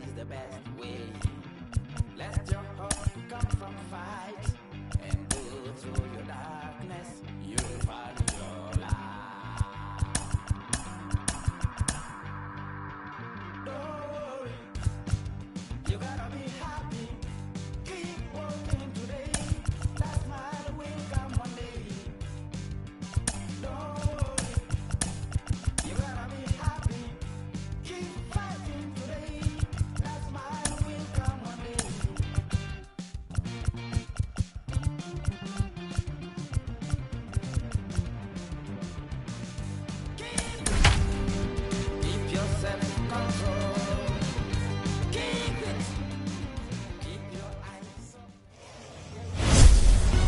is the best way. Let your heart come from fight and go through your darkness. You'll find your light. Don't worry, you gotta be happy. Keep working today. That smile will come one day. Don't worry, you gotta be happy. Keep fighting today. That smile will come one day. Keep your self-control. Keep it. Keep your eyes on.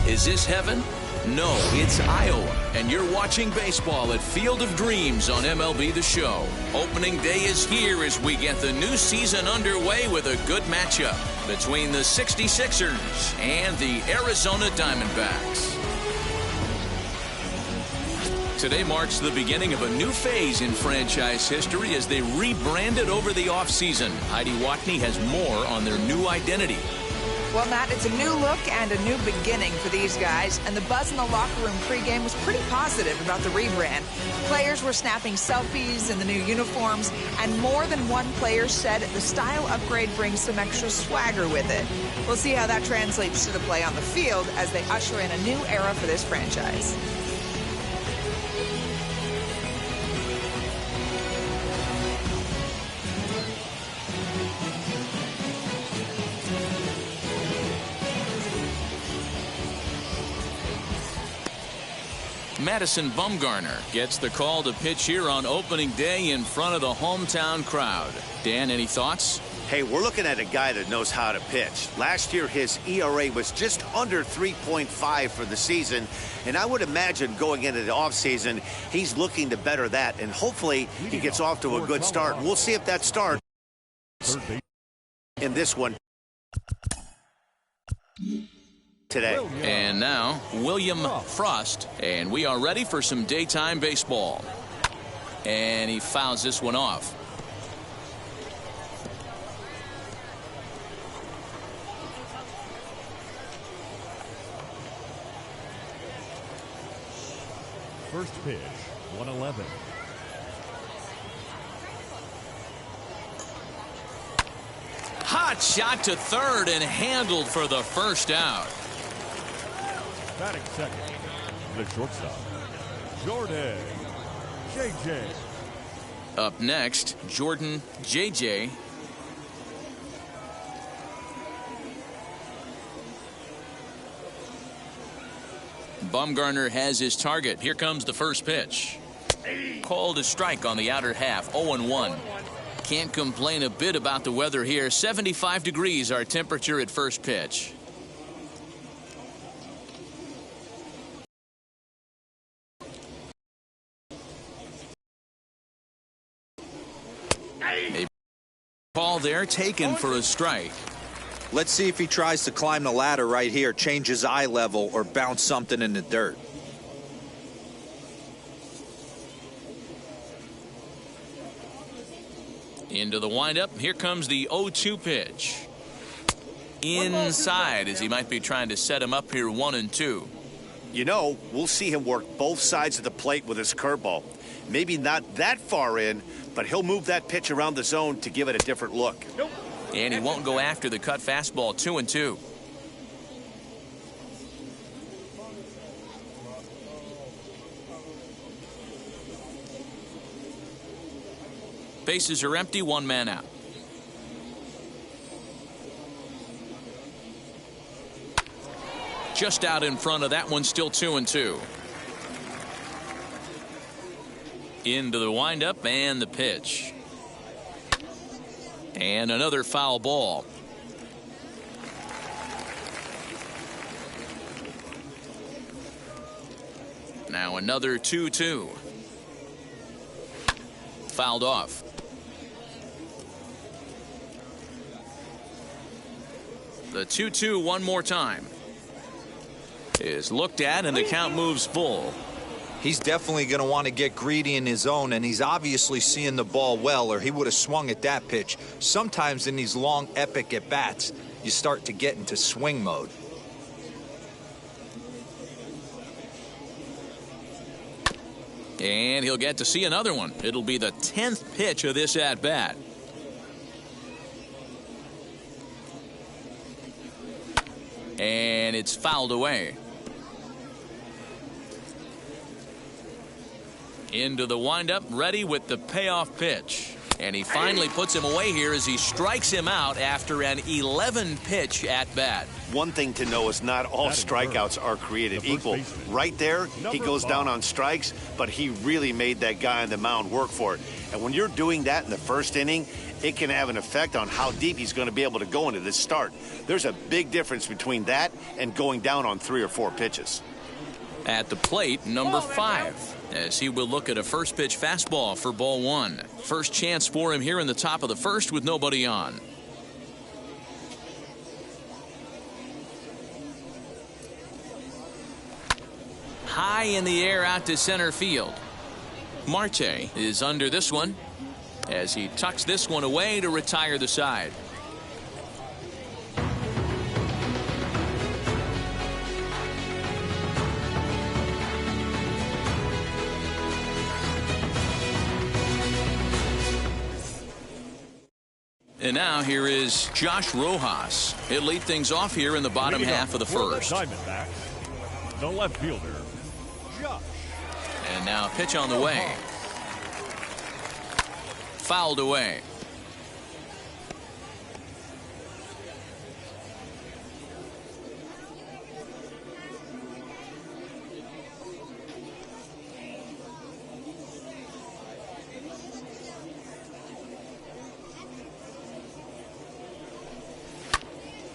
Is this heaven? No, it's Iowa, and you're watching baseball at Field of Dreams on MLB The Show. Opening day is here as we get the new season underway with a good matchup between the 66ers and the Arizona Diamondbacks. Today marks the beginning of a new phase in franchise history as they rebranded over the offseason. Heidi Watney has more on their new identity. Well, Matt, it's a new look and a new beginning for these guys, and the buzz in the locker room pregame was pretty positive about the rebrand. Players were snapping selfies in the new uniforms, and more than one player said the style upgrade brings some extra swagger with it. We'll see how that translates to the play on the field as they usher in a new era for this franchise. Madison Bumgarner gets the call to pitch here on opening day in front of the hometown crowd. Dan, any thoughts? Hey, we're looking at a guy that knows how to pitch. Last year, his ERA was just under 3.5 for the season, and I would imagine going into the offseason, he's looking to better that, and hopefully he gets off to a good start. We'll see if that starts in this one today. And now, William Frost, and we are ready for some daytime baseball. And he fouls this one off. First pitch, 111. Hot shot to third and handled for the first out. Batting second, the shortstop, Jordan J.J. Up next, Jordan J.J. Bumgarner has his target. Here comes the first pitch. Called a strike on the outer half, 0-1. Can't complain a bit about the weather here. 75 degrees our temperature at first pitch. A ball there taken for a strike. Let's see if he tries to climb the ladder right here, change his eye level, or bounce something in the dirt. Into the windup. Here comes the 0-2 pitch. Inside, as he might be trying to set him up here 1-2. You know, we'll see him work both sides of the plate with his curveball. Maybe not that far in, but he'll move that pitch around the zone to give it a different look. And he won't go after the cut fastball, 2-2. Bases are empty, one man out. Just out in front of that one, still 2-2. Into the windup and the pitch. And another foul ball. Now another 2-2. Fouled off. The 2-2 one more time. Is looked at and the count moves full. He's definitely going to want to get greedy in his own, and he's obviously seeing the ball well, or he would have swung at that pitch. Sometimes in these long, epic at-bats, you start to get into swing mode. And he'll get to see another one. It'll be the 10th pitch of this at-bat. And it's fouled away. Into the windup, ready with the payoff pitch. And he finally puts him away here as he strikes him out after an 11-pitch at-bat. One thing to know is not all strikeouts are created equal. Right there, he goes down on strikes, but he really made that guy on the mound work for it. And when you're doing that in the first inning, it can have an effect on how deep he's going to be able to go into this start. There's a big difference between that and going down on 3 or 4 pitches. At the plate, number 5, as he will look at a first pitch fastball for ball 1. First chance for him here in the top of the first with nobody on. High in the air out to center field. Marte is under this one as he tucks this one away to retire the side. And now here is Josh Rojas. He'll lead things off here in the bottom half of the first. Diamondbacks, the left fielder, Josh. And now pitch on the way. Fouled away.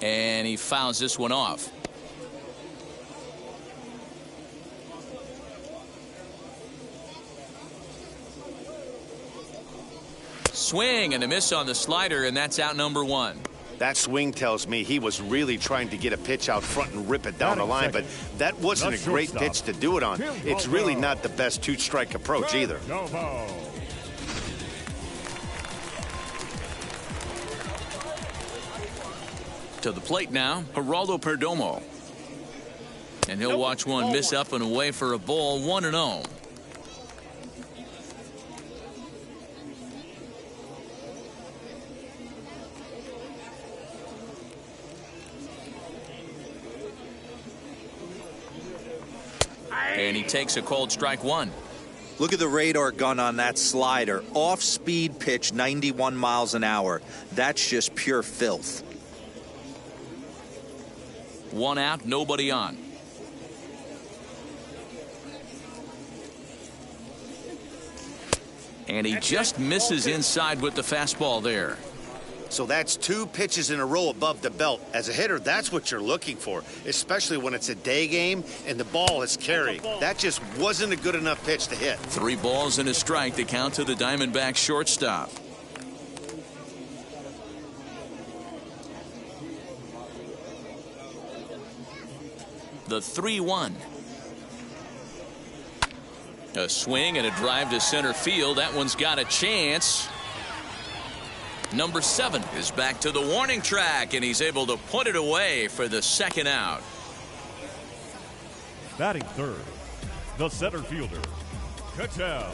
And he fouls this one off. Swing and a miss on the slider, and that's out number 1. That swing tells me he was really trying to get a pitch out front and rip it down the line, but that wasn't a great pitch to do it on. It's really not the best 2-strike approach either. To the plate now, Geraldo Perdomo. And he'll watch one miss up and away for a ball, 1-0. And he takes a cold strike 1. Look at the radar gun on that slider. Off-speed pitch, 91 miles an hour. That's just pure filth. 1 out, nobody on. And he just misses inside with the fastball there. So that's 2 pitches in a row above the belt. As a hitter, that's what you're looking for, especially when it's a day game and the ball is carrying. That just wasn't a good enough pitch to hit. 3 balls and a strike to count to the Diamondbacks shortstop. The 3-1. A swing and a drive to center field. That one's got a chance. Number 7 is back to the warning track, and he's able to put it away for the 2nd out. Batting third, the center fielder, Ketel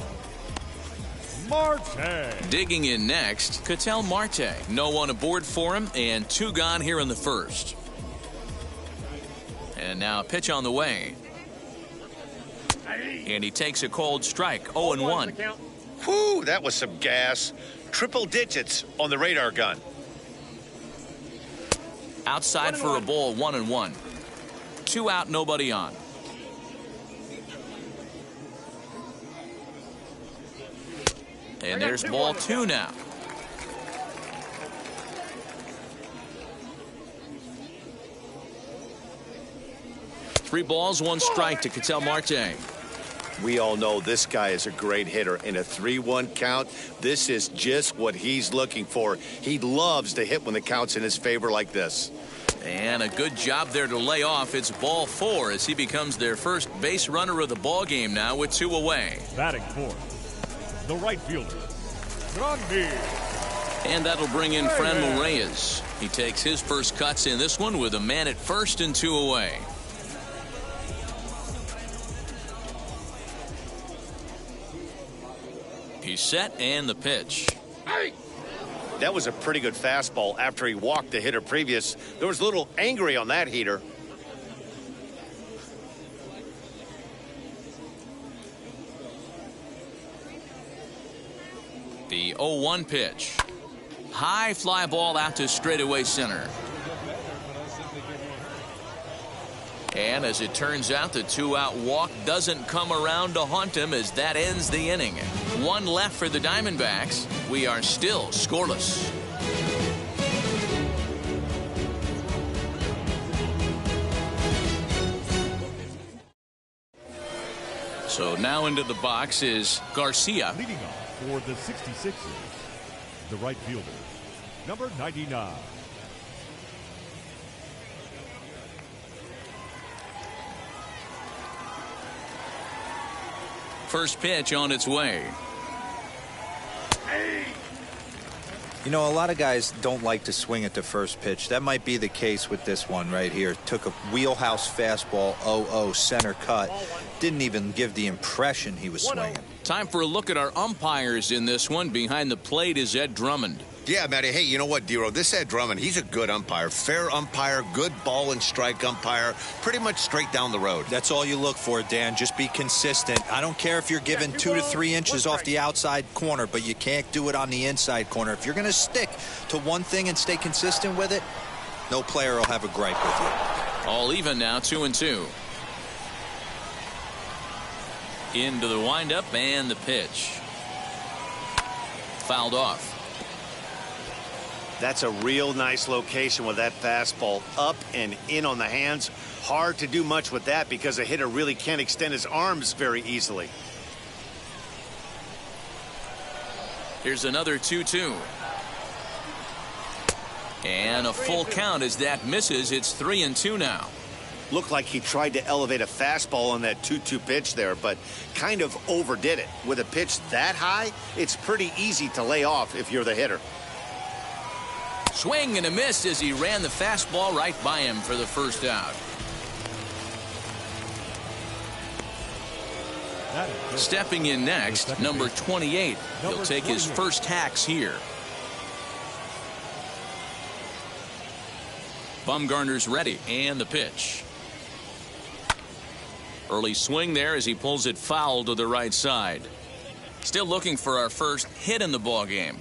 Marte. Digging in next, Ketel Marte. No one aboard for him, and 2 gone here in the first. And now a pitch on the way. And he takes a cold strike, 0-1. Whew, that was some gas. Triple digits on the radar gun. Outside for a ball, 1-1. 2 out, nobody on. And there's ball 2 now. Three balls, 1 strike to Ketel Marte. We all know this guy is a great hitter. In a 3-1 count, this is just what he's looking for. He loves to hit when the count's in his favor like this. And a good job there to lay off. It's ball 4 as he becomes their first base runner of the ball game now with 2 away. Batting fourth, the right fielder, Grande. And that'll bring in Franmil Reyes. He takes his first cuts in this one with a man at first and 2 away. He's set and the pitch. That was a pretty good fastball after he walked the hitter previous. There was a little angry on that heater. The 0-1 pitch. High fly ball out to straightaway center. And as it turns out, the 2-out walk doesn't come around to haunt him as that ends the inning. 1 left for the Diamondbacks. We are still scoreless. So now into the box is Garcia. Leading off for the 66ers, the right fielder, number 99. First pitch on its way. You know, a lot of guys don't like to swing at the first pitch. That might be the case with this one right here. Took a wheelhouse fastball, 0-0 center cut. Didn't even give the impression he was swinging. Time for a look at our umpires in this one. Behind the plate is Ed Drummond. Yeah, Matty. Hey, you know what, Dero? This Ed Drummond, he's a good umpire. Fair umpire, good ball and strike umpire. Pretty much straight down the road. That's all you look for, Dan. Just be consistent. I don't care if you're given 2 to 3 inches off the outside corner, but you can't do it on the inside corner. If you're going to stick to one thing and stay consistent with it, no player will have a gripe with you. All even now, 2-2. Into the windup and the pitch. Fouled off. That's a real nice location with that fastball up and in on the hands. Hard to do much with that because a hitter really can't extend his arms very easily. Here's another 2-2. And a full count as that misses. It's 3-2 now. Looked like he tried to elevate a fastball on that 2-2 pitch there, but kind of overdid it. With a pitch that high, it's pretty easy to lay off if you're the hitter. Swing and a miss as he ran the fastball right by him for the first out. Stepping in next, number 28. He'll take his first hacks here. Bumgarner's ready, and the pitch. Early swing there as he pulls it foul to the right side. Still looking for our first hit in the ball game.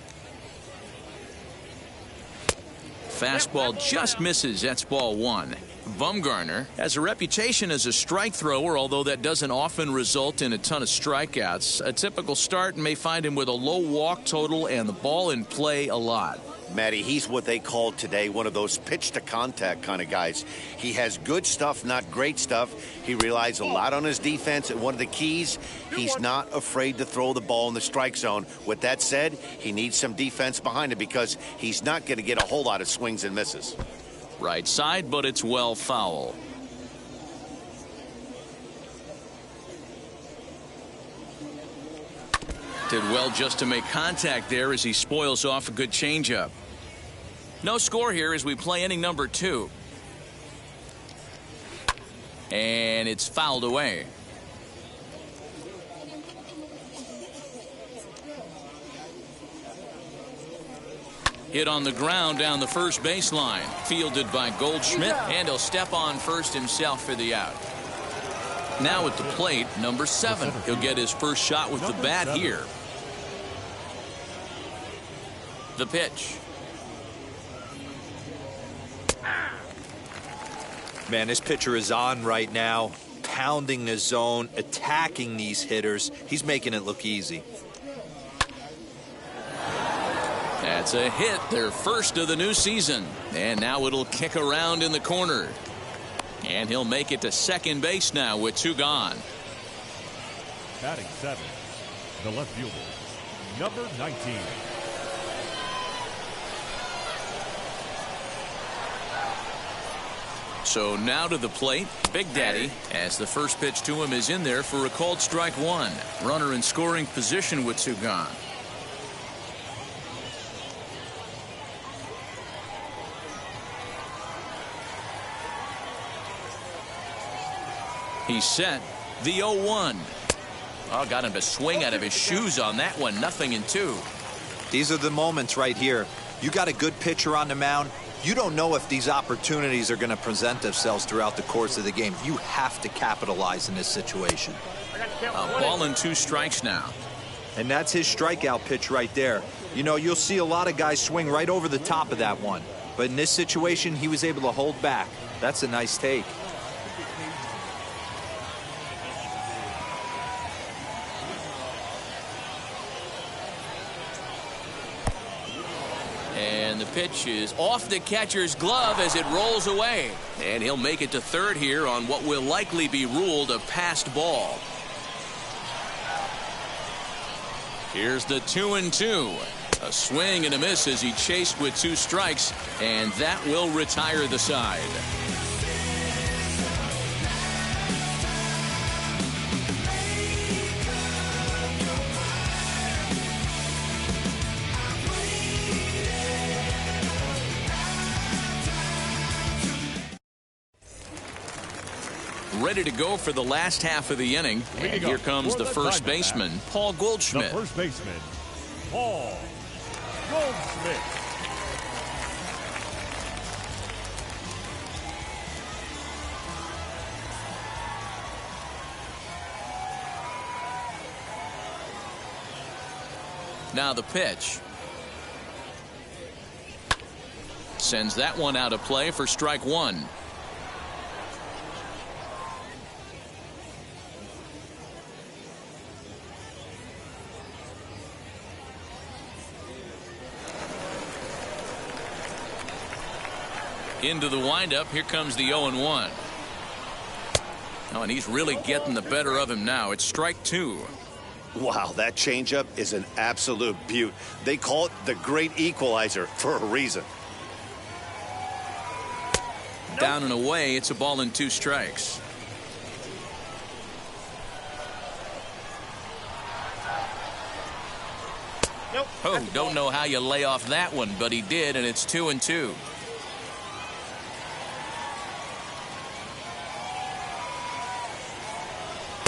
Fastball just misses. That's ball 1. Bumgarner has a reputation as a strike thrower, although that doesn't often result in a ton of strikeouts. A typical start may find him with a low walk total and the ball in play a lot. Matty, he's what they call today one of those pitch to contact kind of guys. He has good stuff, not great stuff. He relies a lot on his defense, and one of the keys, he's not afraid to throw the ball in the strike zone. With that said, he needs some defense behind him because he's not going to get a whole lot of swings and misses. Right side, but it's well foul. Did well just to make contact there as he spoils off a good changeup. No score here as we play inning number 2. And it's fouled away. Hit on the ground down the first baseline. Fielded by Goldschmidt, and he'll step on first himself for the out. Now at the plate, number 7. He'll get his first shot with the bat here. The pitch. Man, this pitcher is on right now, pounding the zone, attacking these hitters. He's making it look easy. That's a hit, their first of the new season. And now it'll kick around in the corner. And he'll make it to second base now with 2 gone. Batting 7, the left fielder, number 19. So now to the plate, Big Daddy, as the first pitch to him is in there for a called strike one. Runner in scoring position with two gone. He's set. The 0-1. Oh, got him to swing out of his shoes on that one. 0-2. These are the moments right here. You got a good pitcher on the mound. You don't know if these opportunities are going to present themselves throughout the course of the game. You have to capitalize in this situation. A ball and 2 strikes now. And that's his strikeout pitch right there. You know, you'll see a lot of guys swing right over the top of that one. But in this situation, he was able to hold back. That's a nice take. And the pitch is off the catcher's glove as it rolls away. And he'll make it to third here on what will likely be ruled a passed ball. Here's the 2-2. A swing and a miss as he chased with 2 strikes, and that will retire the side. Ready to go for the last half of the inning. And here comes the first baseman, Paul Goldschmidt. The first baseman, Paul Goldschmidt. Now the pitch. Sends that one out of play for strike one. Into the windup. Here comes the 0-1. Oh, and he's really getting the better of him now. It's strike 2. Wow, that changeup is an absolute beaut. They call it the great equalizer for a reason. Down and away. It's a ball and 2 strikes. Nope. Oh, don't know how you lay off that one, but he did, and it's 2-2.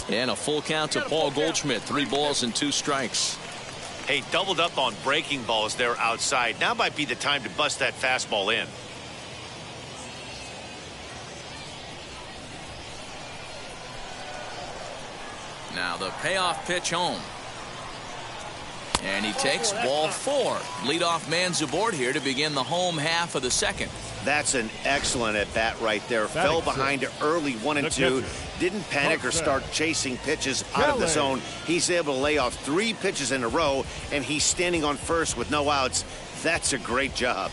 And a full count to Paul Goldschmidt. 3 balls and 2 strikes. Hey, doubled up on breaking balls there outside. Now might be the time to bust that fastball in. Now the payoff pitch home. And he takes ball 4. Leadoff man's aboard here to begin the home half of the second. That's an excellent at bat right there. Fell behind early 1-2. Didn't panic or start chasing pitches out of the zone. He's able to lay off 3 pitches in a row, and he's standing on first with no outs. That's a great job.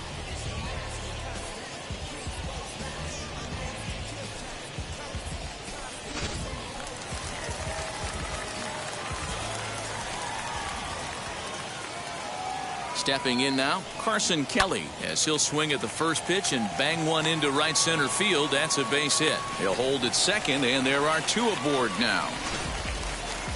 Stepping in now, Carson Kelly, as he'll swing at the first pitch and bang one into right center field. That's a base hit. He'll hold at second, and there are 2 aboard now.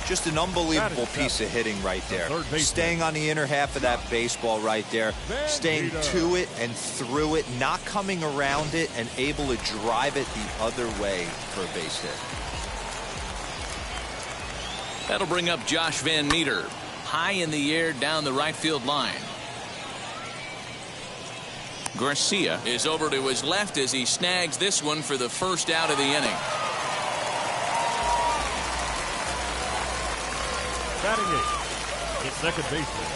Just an unbelievable piece of hitting right there. Staying on the inner half of that baseball right there. Staying to it and through it, not coming around it, and able to drive it the other way for a base hit. That'll bring up Josh Van Meter. High in the air down the right field line. Garcia is over to his left as he snags this one for the first out of the inning. Batting 8, it's second baseman,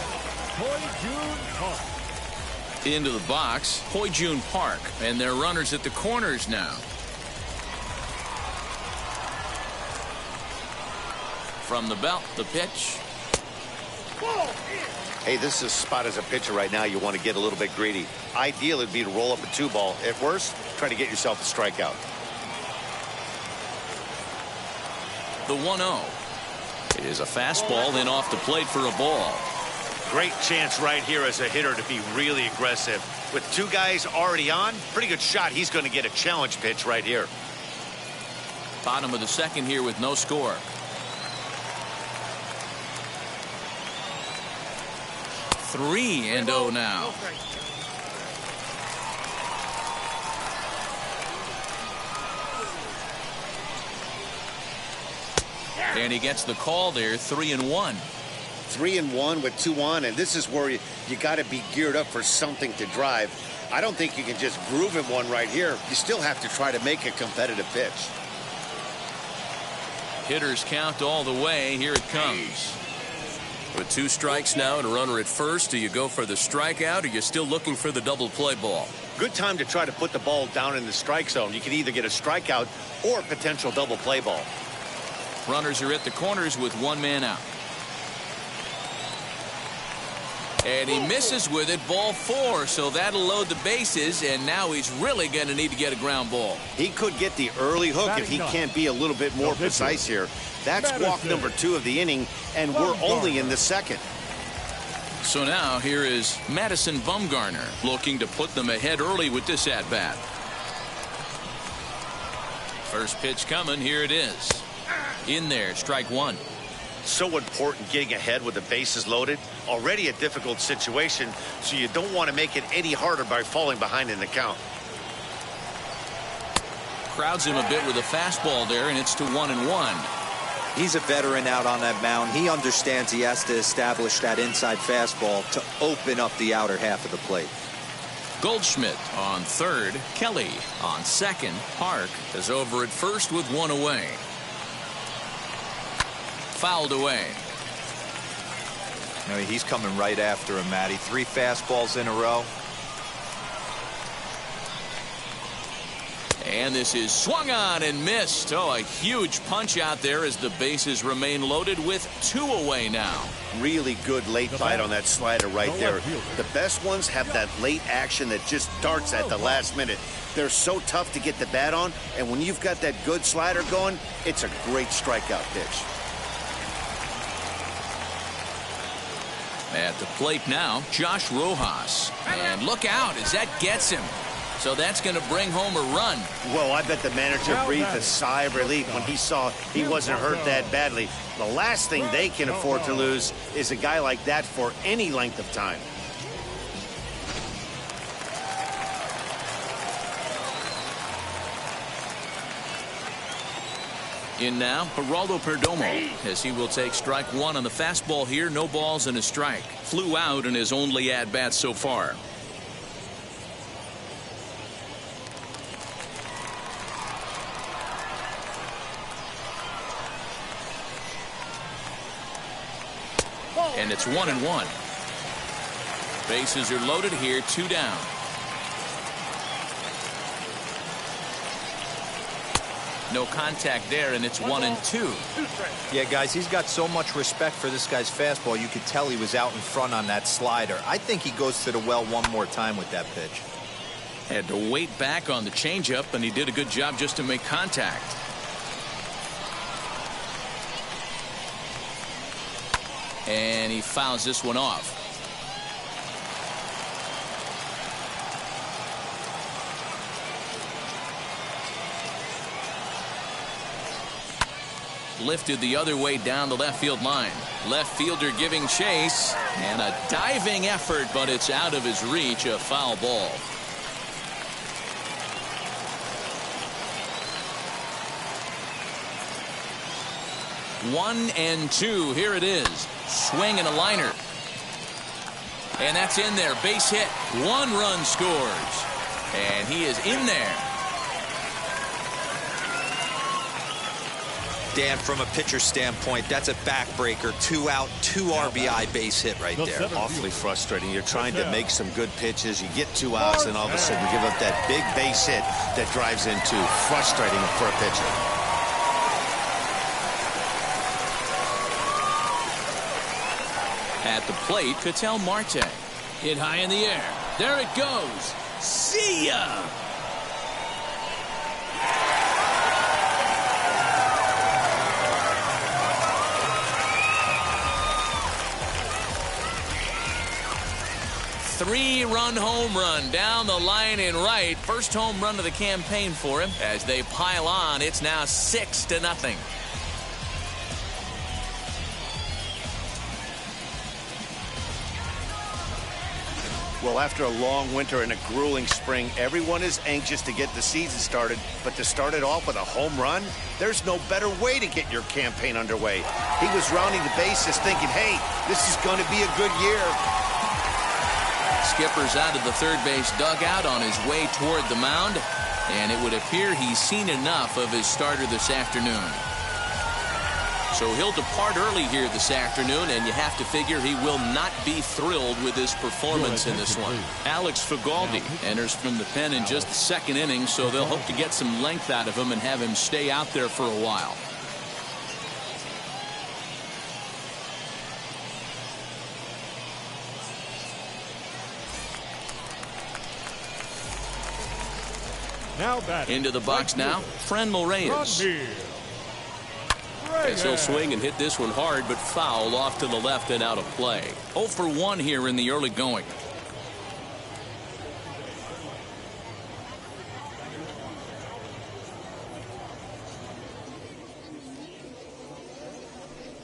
Hoi-Jun Park. Into the box, Hoi-Jun Park, and they're runners at the corners now. From the belt, the pitch. Hey, this is a spot as a pitcher right now. You want to get a little bit greedy. Ideal would be to roll up a 2-ball. At worst, try to get yourself a strikeout. The 1-0. It is a fastball in off the plate for a ball. Great chance right here as a hitter to be really aggressive. With two guys already on, pretty good shot. He's going to get a challenge pitch right here. Bottom of the second here with no score. Three and 0 now. And he gets the call there. 3-1. 3-1 with 2 on, and this is where you got to be geared up for something to drive. I don't think you can just groove him one right here. You still have to try to make a competitive pitch. Hitters count all the way. Here it comes. With 2 strikes now and a runner at first, do you go for the strikeout or you're still looking for the double play ball? Good time to try to put the ball down in the strike zone. You can either get a strikeout or potential double play ball. Runners are at the corners with 1 man out. And he misses with it, ball 4, so that'll load the bases, and now he's really going to need to get a ground ball. He could get the early hook if he can't be a little bit more precise here. That's walk number 2 of the inning, and we're only in the second. So now here is Madison Bumgarner looking to put them ahead early with this at-bat. First pitch coming, here it is. In there, strike 1. So important getting ahead with the bases loaded. Already a difficult situation, so you don't want to make it any harder by falling behind in the count. Crowds him a bit with a fastball there, and it's to 1-1. He's a veteran out on that mound. He understands he has to establish that inside fastball to open up the outer half of the plate. Goldschmidt on third. Kelly on second. Park is over at first with 1 away. Fouled away. I mean, he's coming right after him, Matty. 3 fastballs in a row. And this is swung on and missed. Oh, a huge punch out there as the bases remain loaded with 2 away now. Really good late bite on that slider right there. The best ones have that late action that just darts at the last minute. They're so tough to get the bat on, and when you've got that good slider going, it's a great strikeout pitch. At the plate now, Josh Rojas. And look out as that gets him. So that's going to bring home a run. Well, I bet the manager breathed a sigh of relief when he saw he wasn't hurt that badly. The last thing they can afford to lose is a guy like that for any length of time. In now, Geraldo Perdomo, as he will take strike 1 on the fastball here. No balls and a strike. Flew out in his only at-bat so far. And it's 1-1. Bases are loaded here, 2 down. No contact there, and it's 1-2. Yeah, guys, he's got so much respect for this guy's fastball. You could tell he was out in front on that slider. I think he goes to the well one more time with that pitch. Had to wait back on the changeup, and he did a good job just to make contact. And he fouls this one off. Lifted the other way down the left field line. Left fielder giving chase, and a diving effort, but it's out of his reach. A foul ball. One and 2. Here it is. Swing and a liner. And that's in there. Base hit. 1 run scores. And he is in there. Dan, from a pitcher standpoint, that's a backbreaker. 2 out, 2 RBI base hit right there. Awfully frustrating. You're trying to make some good pitches. You get 2 outs, and all of a sudden you give up that big base hit that drives in 2. Frustrating for a pitcher. At the plate, Ketel Marte. Hit high in the air. There it goes. See ya! 3-run home run down the line in right. First home run of the campaign for him. As they pile on, it's now 6-0. Well, after a long winter and a grueling spring, everyone is anxious to get the season started. But to start it off with a home run, there's no better way to get your campaign underway. He was rounding the bases thinking, hey, this is going to be a good year. Skipper's out of the third base dugout on his way toward the mound. And it would appear he's seen enough of his starter this afternoon. So he'll depart early here this afternoon, and you have to figure he will not be thrilled with his performance in this one. Alex Fagaldi enters from the pen in just the second inning, so they'll hope to get some length out of him and have him stay out there for a while. Now batting. Into the box now, Franmil Reyes. As he'll swing and hit this one hard, but foul off to the left and out of play. 0 for 1 here in the early going.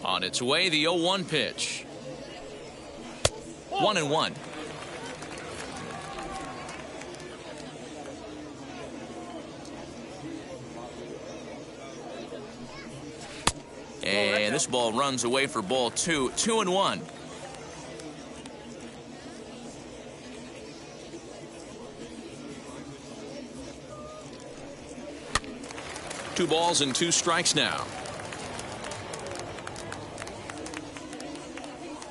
On its way, the 0-1 pitch. 1-1. And this ball runs away for ball 2. 2-1. Two balls and 2 strikes now.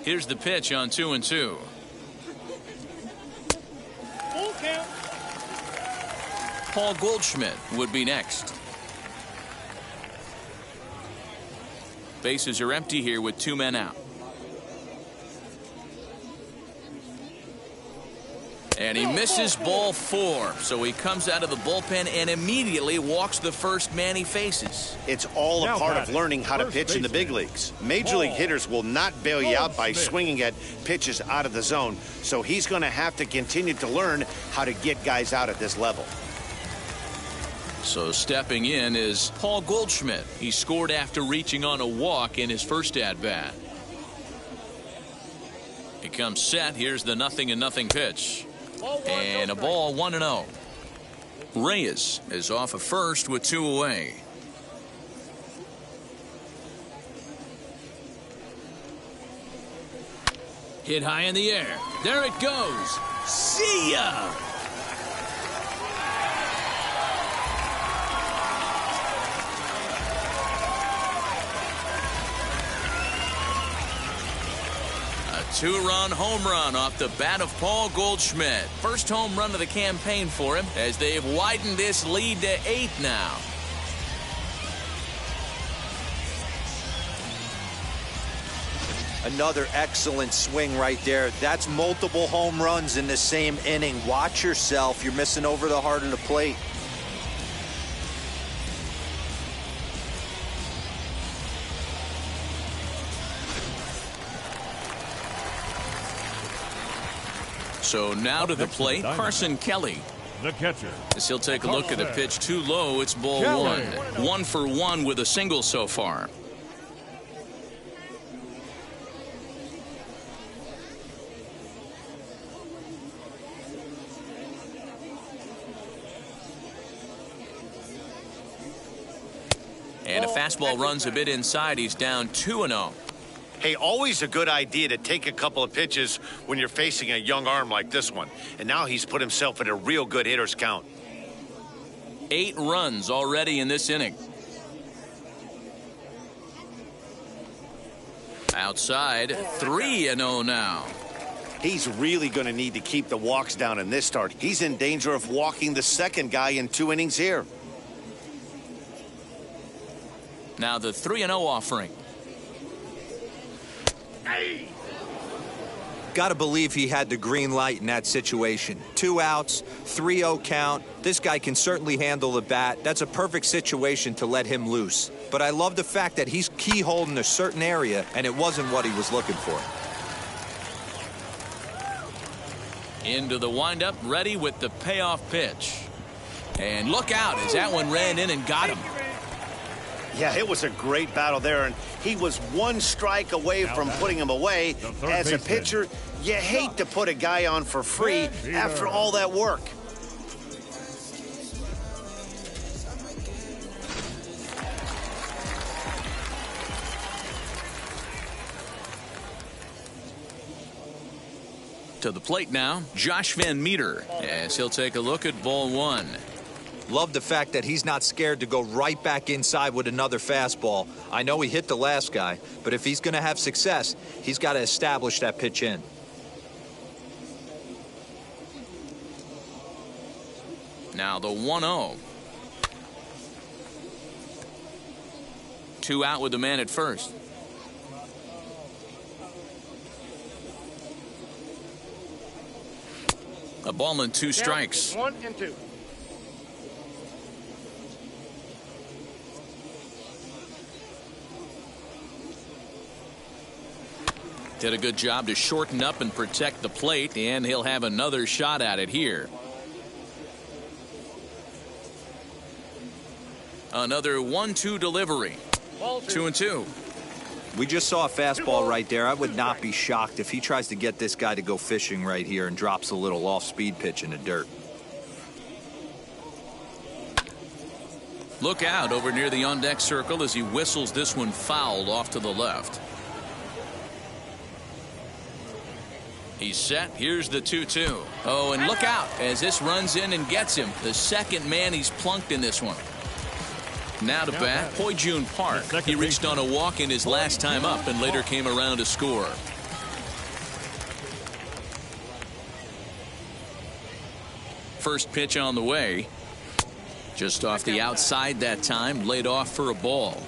Here's the pitch on 2-2. Full count. Paul Goldschmidt would be next. Bases are empty here with 2 men out. And he misses ball 4. So he comes out of the bullpen and immediately walks the first man he faces. It's all a Now part of batting, learning how to first pitch in the big baseman, leagues. Major league hitters will not bail you out by Goldschmidt. swinging at pitches out of the zone. So he's going to have to continue to learn how to get guys out at this level. So stepping in is Paul Goldschmidt. He scored after reaching on a walk in his first at-bat. He comes set. Here's the 0-0 pitch. And a ball 1-0. Reyes is off of first with 2 away. Hit high in the air. There it goes. See ya! A 2-run home run off the bat of Paul Goldschmidt. First home run of the campaign for him as they've widened this lead to 8 now. Another excellent swing right there. That's multiple home runs in the same inning. Watch yourself. You're missing over the heart of the plate. So now to the plate, Carson Kelly. The catcher. As he'll take a look at a pitch too low, it's ball Kelly. 1. 1 for 1 with a single so far. And a fastball runs a bit inside. He's down 2-0. Hey, always a good idea to take a couple of pitches when you're facing a young arm like this one. And now he's put himself in a real good hitter's count. 8 runs already in this inning. Outside, 3-0 now. He's really going to need to keep the walks down in this start. He's in danger of walking the second guy in 2 innings here. Now the 3-0 offering. Got to believe he had the green light in that situation. 2 outs, 3-0 count. This guy can certainly handle the bat. That's a perfect situation to let him loose. But I love the fact that he's keyholed in a certain area, and it wasn't what he was looking for. Into the windup, ready with the payoff pitch. And look out as that one ran in and got him. Yeah, it was a great battle there, and he was one strike away from putting him away. As a pitcher, you hate to put a guy on for free after all that work. To the plate now, Josh Van Meter, as he'll take a look at ball one. Love the fact that he's not scared to go right back inside with another fastball. I know he hit the last guy, but if he's going to have success, he's got to establish that pitch in. Now the 1-0. 2 out with the man at first. A ball and 2 strikes. 1 and 2. Did a good job to shorten up and protect the plate, and he'll have another shot at it here. Another 1-2 delivery. 2-2. We just saw a fastball right there. I would not be shocked if he tries to get this guy to go fishing right here and drops a little off-speed pitch in the dirt. Look out over near the on-deck circle as he whistles this one foul off to the left. He's set. Here's the 2-2. Oh, and look out as this runs in and gets him. The second man he's plunked in this one. Now to bat, Hoi-Jun Park. He reached on a walk in his last time up and later came around to score. First pitch on the way. Just off the outside that time, laid off for a ball.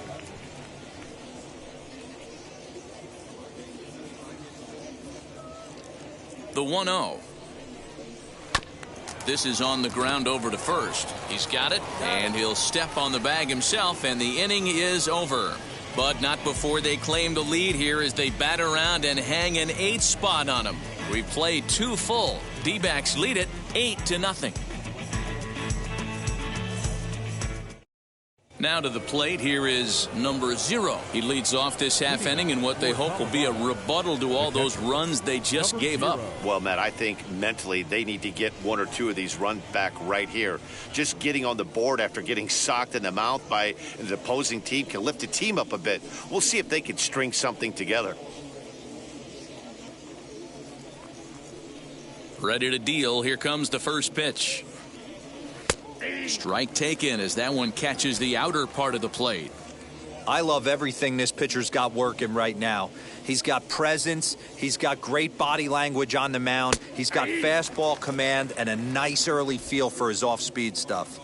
The 1-0. This is on the ground over to first. He's got it, and he'll step on the bag himself, and the inning is over. But not before they claim the lead here as they bat around and hang an 8th spot on him. We've played 2 full. D-backs lead it 8-0. Now to the plate, here is number 0. He leads off this half inning in what they hope will be a rebuttal to all those runs they just gave up. Well, Matt, I think mentally they need to get 1 or 2 of these runs back right here. Just getting on the board after getting socked in the mouth by the opposing team can lift the team up a bit. We'll see if they can string something together. Ready to deal. Here comes the first pitch. Strike taken as that one catches the outer part of the plate. I love everything this pitcher's got working right now. He's got presence. He's got great body language on the mound. He's got fastball command and a nice early feel for his off-speed stuff.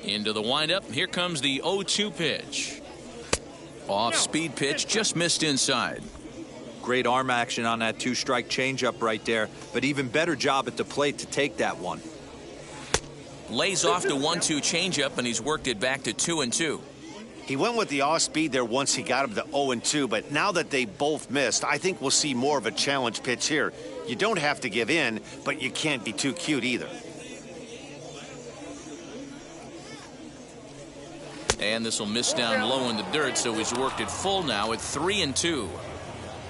Into the windup. Here comes the 0-2 pitch. Off-speed pitch just missed inside. Great arm action on that 2-strike changeup right there, but even better job at the plate to take that one. Lays off the 1-2 changeup, and he's worked it back to 2-2. He went with the off-speed there once he got him to 0-2, but now that they both missed, I think we'll see more of a challenge pitch here. You don't have to give in, but you can't be too cute either. And this will miss down low in the dirt, so he's worked it full now at 3-2.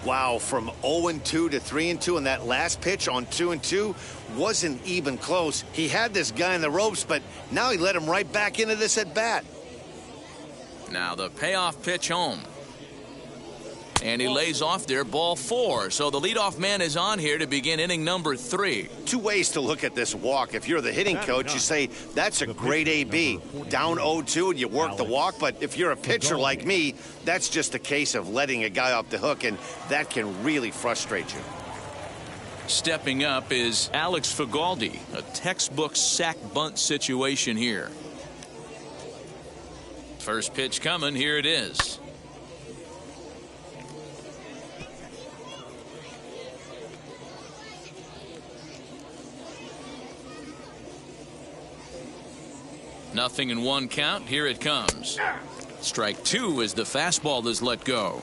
Wow, from 0-2 to 3-2, and that last pitch on 2-2 wasn't even close. He had this guy in the ropes, but now he let him right back into this at bat. Now the payoff pitch home. And he lays off there, ball 4. So the leadoff man is on here to begin inning number 3. 2 ways to look at this walk. If you're the hitting coach, you say, that's a great AB. Down 0-2 and you work the walk. But if you're a pitcher like me, that's just a case of letting a guy off the hook, and that can really frustrate you. Stepping up is Alex Figaldi. A textbook sack bunt situation here. First pitch coming. Here it is. Nothing in 1 count. Here it comes. Strike 2 as the fastball is let go.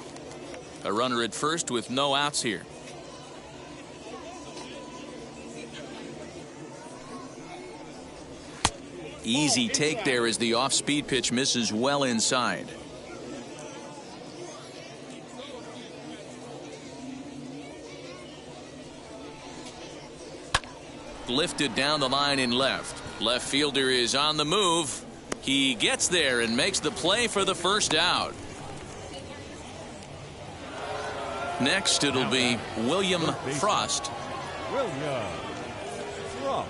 A runner at first with no outs here. Easy take there as the off-speed pitch misses well inside. Lifted down the line in left. Left fielder is on the move. He gets there and makes the play for the first out. Next, it'll be William Frost. William Frost.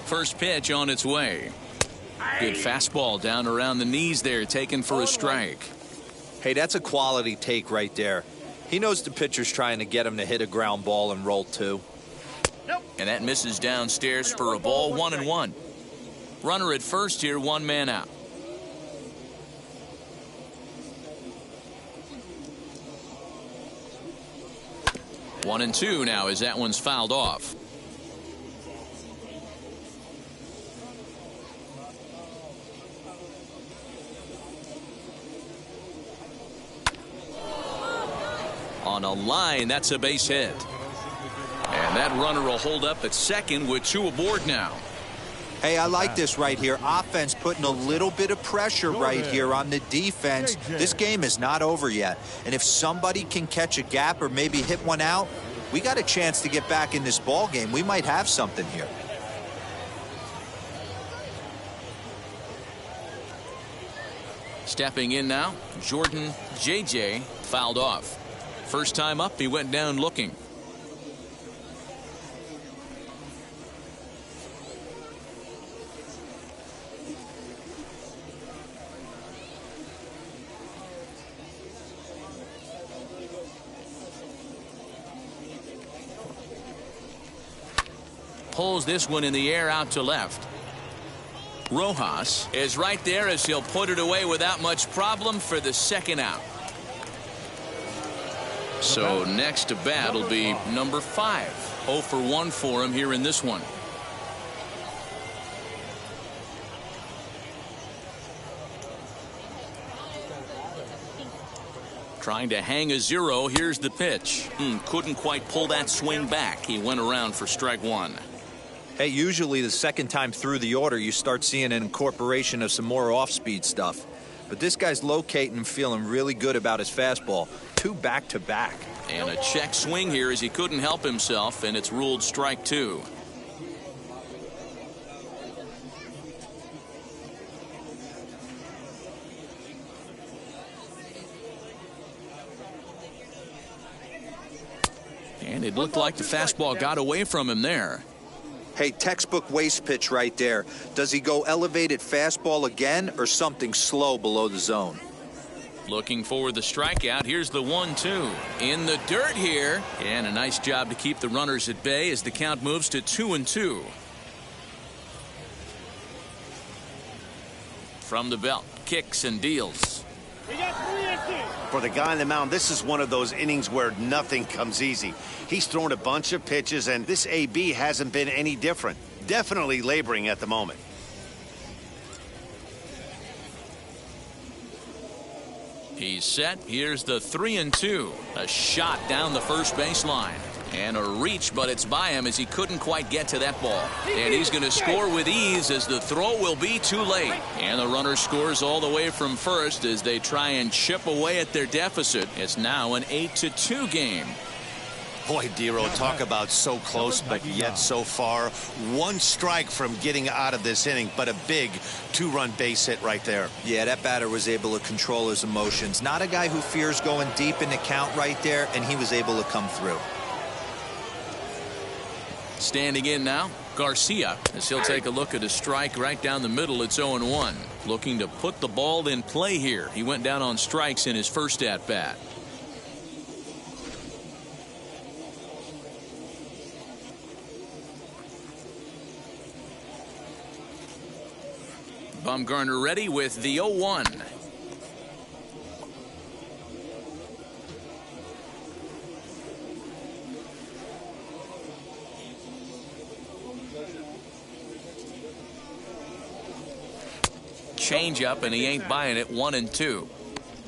First pitch on its way. Good fastball down around the knees there, taken for a strike. Hey, that's a quality take right there. He knows the pitcher's trying to get him to hit a ground ball and roll two. And that misses downstairs for a ball, 1-1. Runner at first here, one man out. One and two now as that one's fouled off. On a line, that's a base hit. And that runner will hold up at second with two aboard now. Hey, I like this right here. Offense putting a little bit of pressure right here on the defense. This game is not over yet. And if somebody can catch a gap or maybe hit one out, we got a chance to get back in this ball game. We might have something here. Stepping in now, Jordan J.J. fouled off. First time up, he went down looking. Pulls this one in the air out to left. Rojas is right there as he'll put it away without much problem for the second out. So next to bat will be number 5. 0 for 1 for him here in this one. Trying to hang a 0. Here's the pitch. Couldn't quite pull that swing back. He went around for strike 1. Hey, usually the second time through the order you start seeing an incorporation of some more off-speed stuff. But this guy's locating and feeling really good about his fastball. 2 back-to-back. And a check swing here as he couldn't help himself, and it's ruled strike 2. And it looked like the fastball got away from him there. Hey, textbook waste pitch right there. Does he go elevated fastball again or something slow below the zone? Looking for the strikeout. Here's the 1-2 in the dirt here, and a nice job to keep the runners at bay as the count moves to 2-2. From the belt, kicks and deals. For the guy on the mound, this is one of those innings where nothing comes easy. He's thrown a bunch of pitches, and this AB hasn't been any different. Definitely laboring at the moment. He's set. Here's the 3-2. A shot down the first baseline. And a reach, but it's by him as he couldn't quite get to that ball. And he's going to score with ease as the throw will be too late. And the runner scores all the way from first as they try and chip away at their deficit. It's now an 8-2 game. Boy, Dero, talk about so close, but yet so far. 1 strike from getting out of this inning, but a big 2-run base hit right there. Yeah, that batter was able to control his emotions. Not a guy who fears going deep in the count right there, and he was able to come through. Standing in now, Garcia, as he'll take a look at a strike right down the middle. It's 0-1. Looking to put the ball in play here. He went down on strikes in his first at-bat. Bumgarner ready with the 0-1. Change up, and he ain't buying it. 1-2.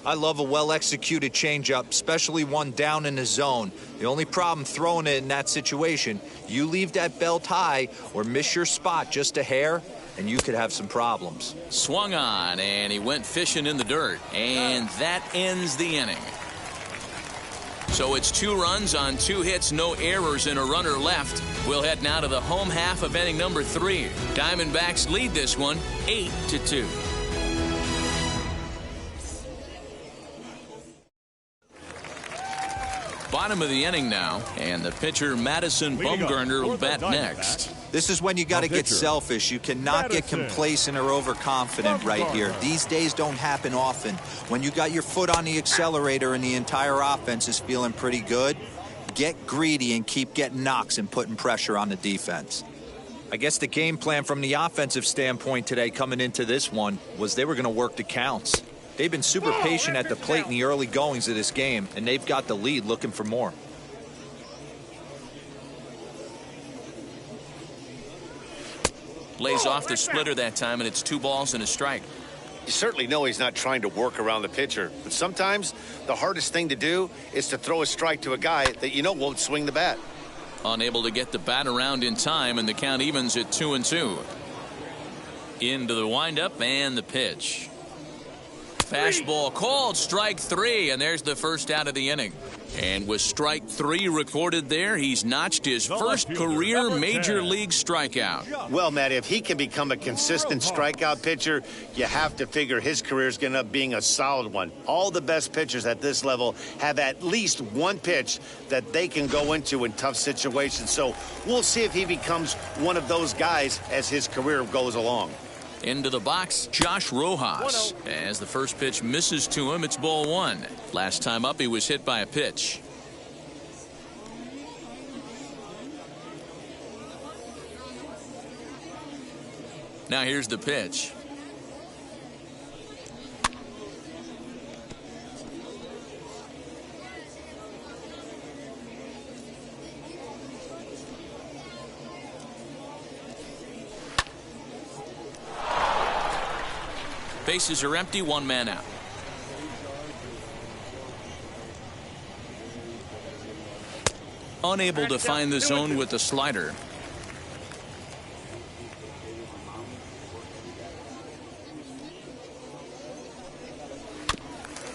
I love a well-executed changeup, especially one down in the zone. The only problem throwing it in that situation, you leave that belt high or miss your spot just a hair, and you could have some problems. Swung on, and he went fishing in the dirt, and that ends the inning. So it's 2 runs on 2 hits, no errors, and a runner left. We'll head now to the home half of inning number 3. Diamondbacks lead this one 8-2. Bottom of the inning now, and the pitcher Madison Bumgarner will bat next. This is when you got to get selfish. You cannot get complacent or overconfident right here. These days don't happen often. When you got your foot on the accelerator and the entire offense is feeling pretty good, get greedy and keep getting knocks and putting pressure on the defense. I guess the game plan from the offensive standpoint today coming into this one was they were going to work the counts. They've been super patient at the plate in the early goings of this game, and they've got the lead looking for more. Lays off the splitter that time, and it's 2 balls and a strike. You certainly know he's not trying to work around the pitcher, but sometimes the hardest thing to do is to throw a strike to a guy that you know won't swing the bat. Unable to get the bat around in time, and the count evens at 2-2. Into the windup and the pitch. Fastball called, strike 3, and there's the first out of the inning. And with strike 3 recorded there, he's notched his first career major league strikeout. Well, Matt, if he can become a consistent strikeout pitcher, you have to figure his career is going to end up being a solid one. All the best pitchers at this level have at least one pitch that they can go into in tough situations. So we'll see if he becomes one of those guys as his career goes along. Into the box, Josh Rojas. As the first pitch misses to him, it's ball 1. Last time up, he was hit by a pitch. Now here's the pitch. Bases are empty, 1 man out. Unable to find the zone with the slider.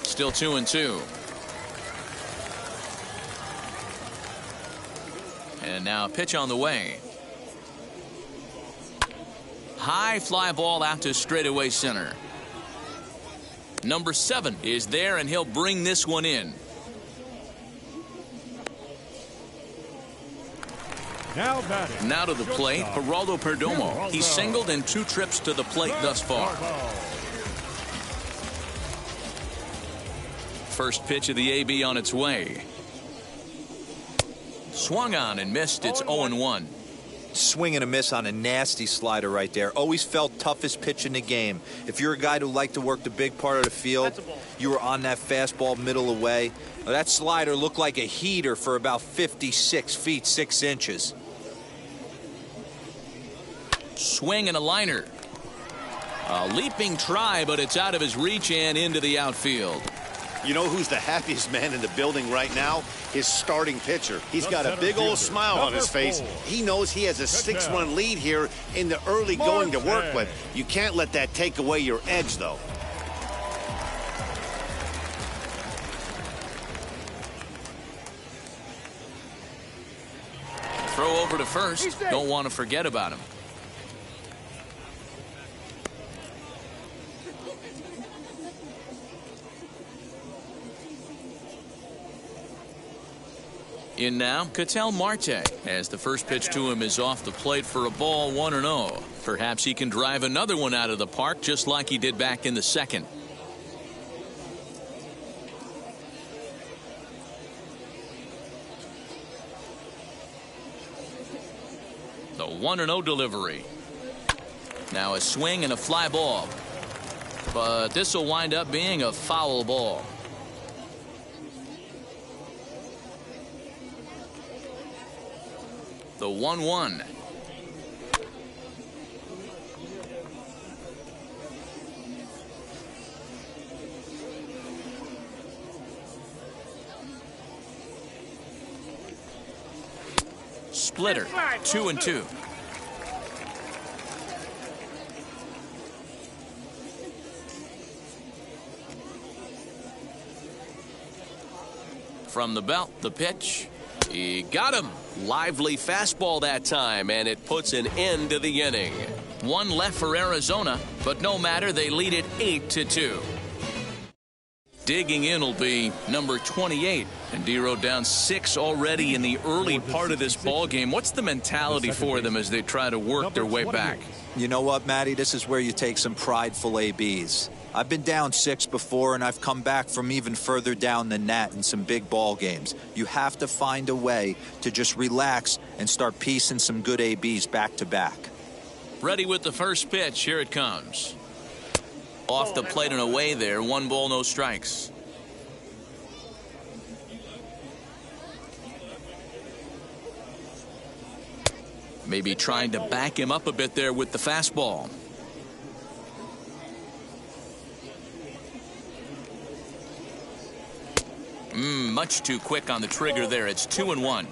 Still 2-2. And now a pitch on the way. High fly ball out to straightaway center. Number 7 is there, and he'll bring this one in. Now to the plate, Geraldo Perdomo. He's singled in 2 trips to the plate thus far. First pitch of the AB on its way. Swung on and missed. It's 0-1. Swing and a miss on a nasty slider right there. Always felt toughest pitch in the game. If you're a guy who liked to work the big part of the field, you were on that fastball middle away. Well, that slider looked like a heater for about 56 feet 6 inches. Swing and a liner. A leaping try, but it's out of his reach and into the outfield. You know who's the happiest man in the building right now? His starting pitcher. He's got a big old smile on his face. He knows he has a 6-run lead here in the early going to work with. You can't let that take away your edge, though. Throw over to first. Don't want to forget about him. In now, Ketel Marte, as the first pitch to him is off the plate for a ball, 1-0. Perhaps he can drive another one out of the park just like he did back in the second. The 1-0 delivery. Now a swing and a fly ball. But this will wind up being a foul ball. The 1-1. splitter, 2-2. From the belt, the pitch. He got him. Lively fastball that time, and it puts an end to the inning. One left for Arizona, but no matter, they lead it 8-2. Digging in will be number 28. And Dero down 6 already in the early part of this ball game. What's the mentality for them as they try to work their way back? You know what, Matty? This is where you take some prideful ABs. I've been down 6 before, and I've come back from even further down than that in some big ball games. You have to find a way to just relax and start piecing some good ABs back to back. Ready with the first pitch. Here it comes. Off the plate and away there. 1 ball, no strikes. Maybe trying to back him up a bit there with the fastball. Much too quick on the trigger there. It's 2-1.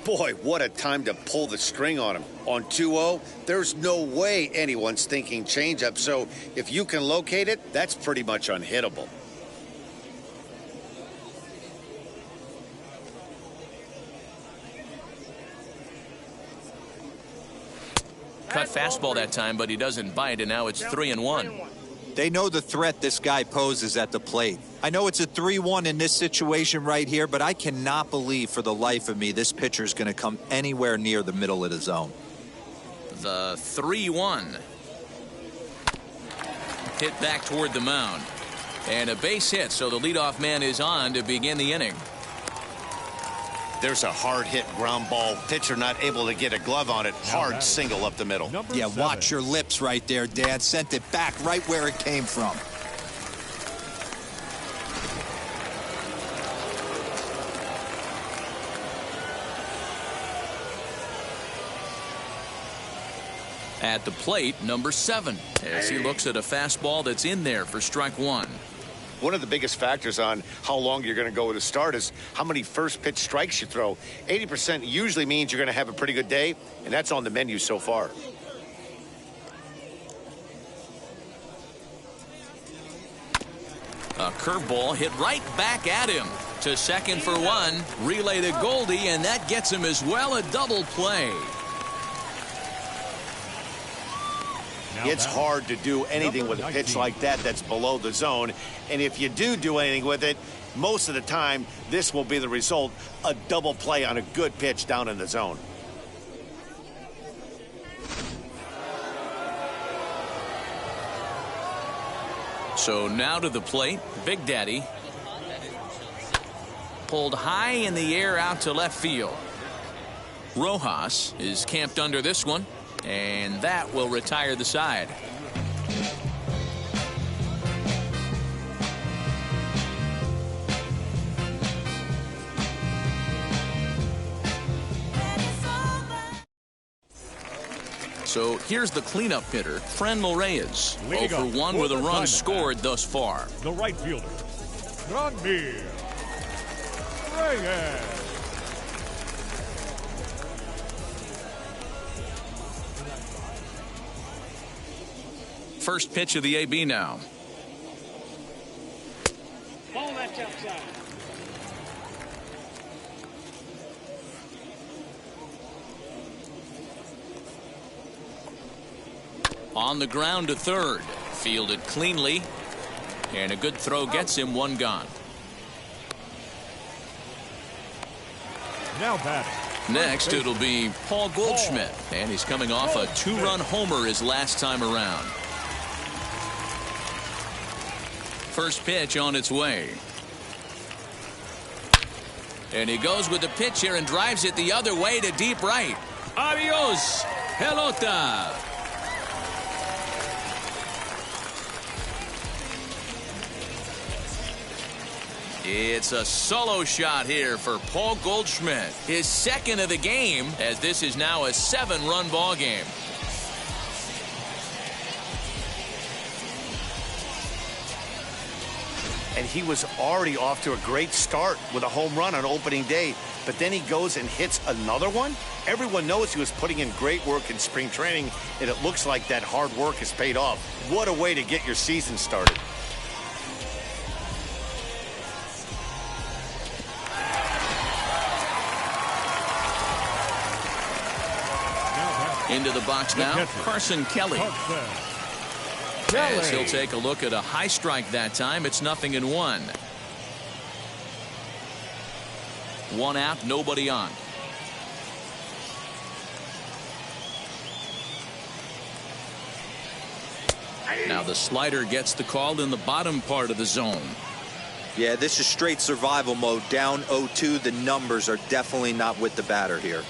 Boy, what a time to pull the string on him. On 2-0, there's no way anyone's thinking changeup. So if you can locate it, that's pretty much unhittable. Cut fastball that time, but he doesn't bite, and now it's 3-1. They know the threat this guy poses at the plate. I know it's a 3-1 in this situation right here, but I cannot believe for the life of me this pitcher is going to come anywhere near the middle of the zone. The 3-1. Hit back toward the mound. And a base hit, so the leadoff man is on to begin the inning. There's a hard hit ground ball. Pitcher not able to get a glove on it. Hard single up the middle. Yeah, watch your lips right there, Dan. Sent it back right where it came from. At the plate, number 7, as he looks at a fastball that's in there for strike 1. One of the biggest factors on how long you're going to go with a start is how many first pitch strikes you throw. 80% usually means you're going to have a pretty good day, and that's on the menu so far. A curveball hit right back at him. To second for 1. Relay to Goldie, and that gets him as well. A double play. It's hard to do anything with a pitch like that that's below the zone. And if you do anything with it, most of the time, this will be the result, a double play on a good pitch down in the zone. So now to the plate, Big Daddy. Pulled high in the air out to left field. Rojas is camped under this one. And that will retire the side. So here's the cleanup hitter, Franmil Reyes. 0-for-1 with a run scored thus far. The right fielder, Franmil Reyes. First pitch of the AB now. Ball that's outside. On the ground to third. Fielded cleanly. And a good throw gets him 1 gone. Now batting. Next, it'll be Paul Goldschmidt. And he's coming off a 2-run homer his last time around. First pitch on its way. And he goes with the pitch here and drives it the other way to deep right. Adios, pelota. It's a solo shot here for Paul Goldschmidt. His second of the game, as this is now a 7-run ball game. And he was already off to a great start with a home run on opening day. but then he goes and hits another one? Everyone knows he was putting in great work in spring training, and it looks like that hard work has paid off. What a way to get your season started. Into the box now, Carson Kelly. As he'll take a look at a high strike that time. It's 0-1. One out, nobody on. Now the slider gets the call in the bottom part of the zone. Yeah, this is straight survival mode. Down 0-2. The numbers are definitely not with the batter here.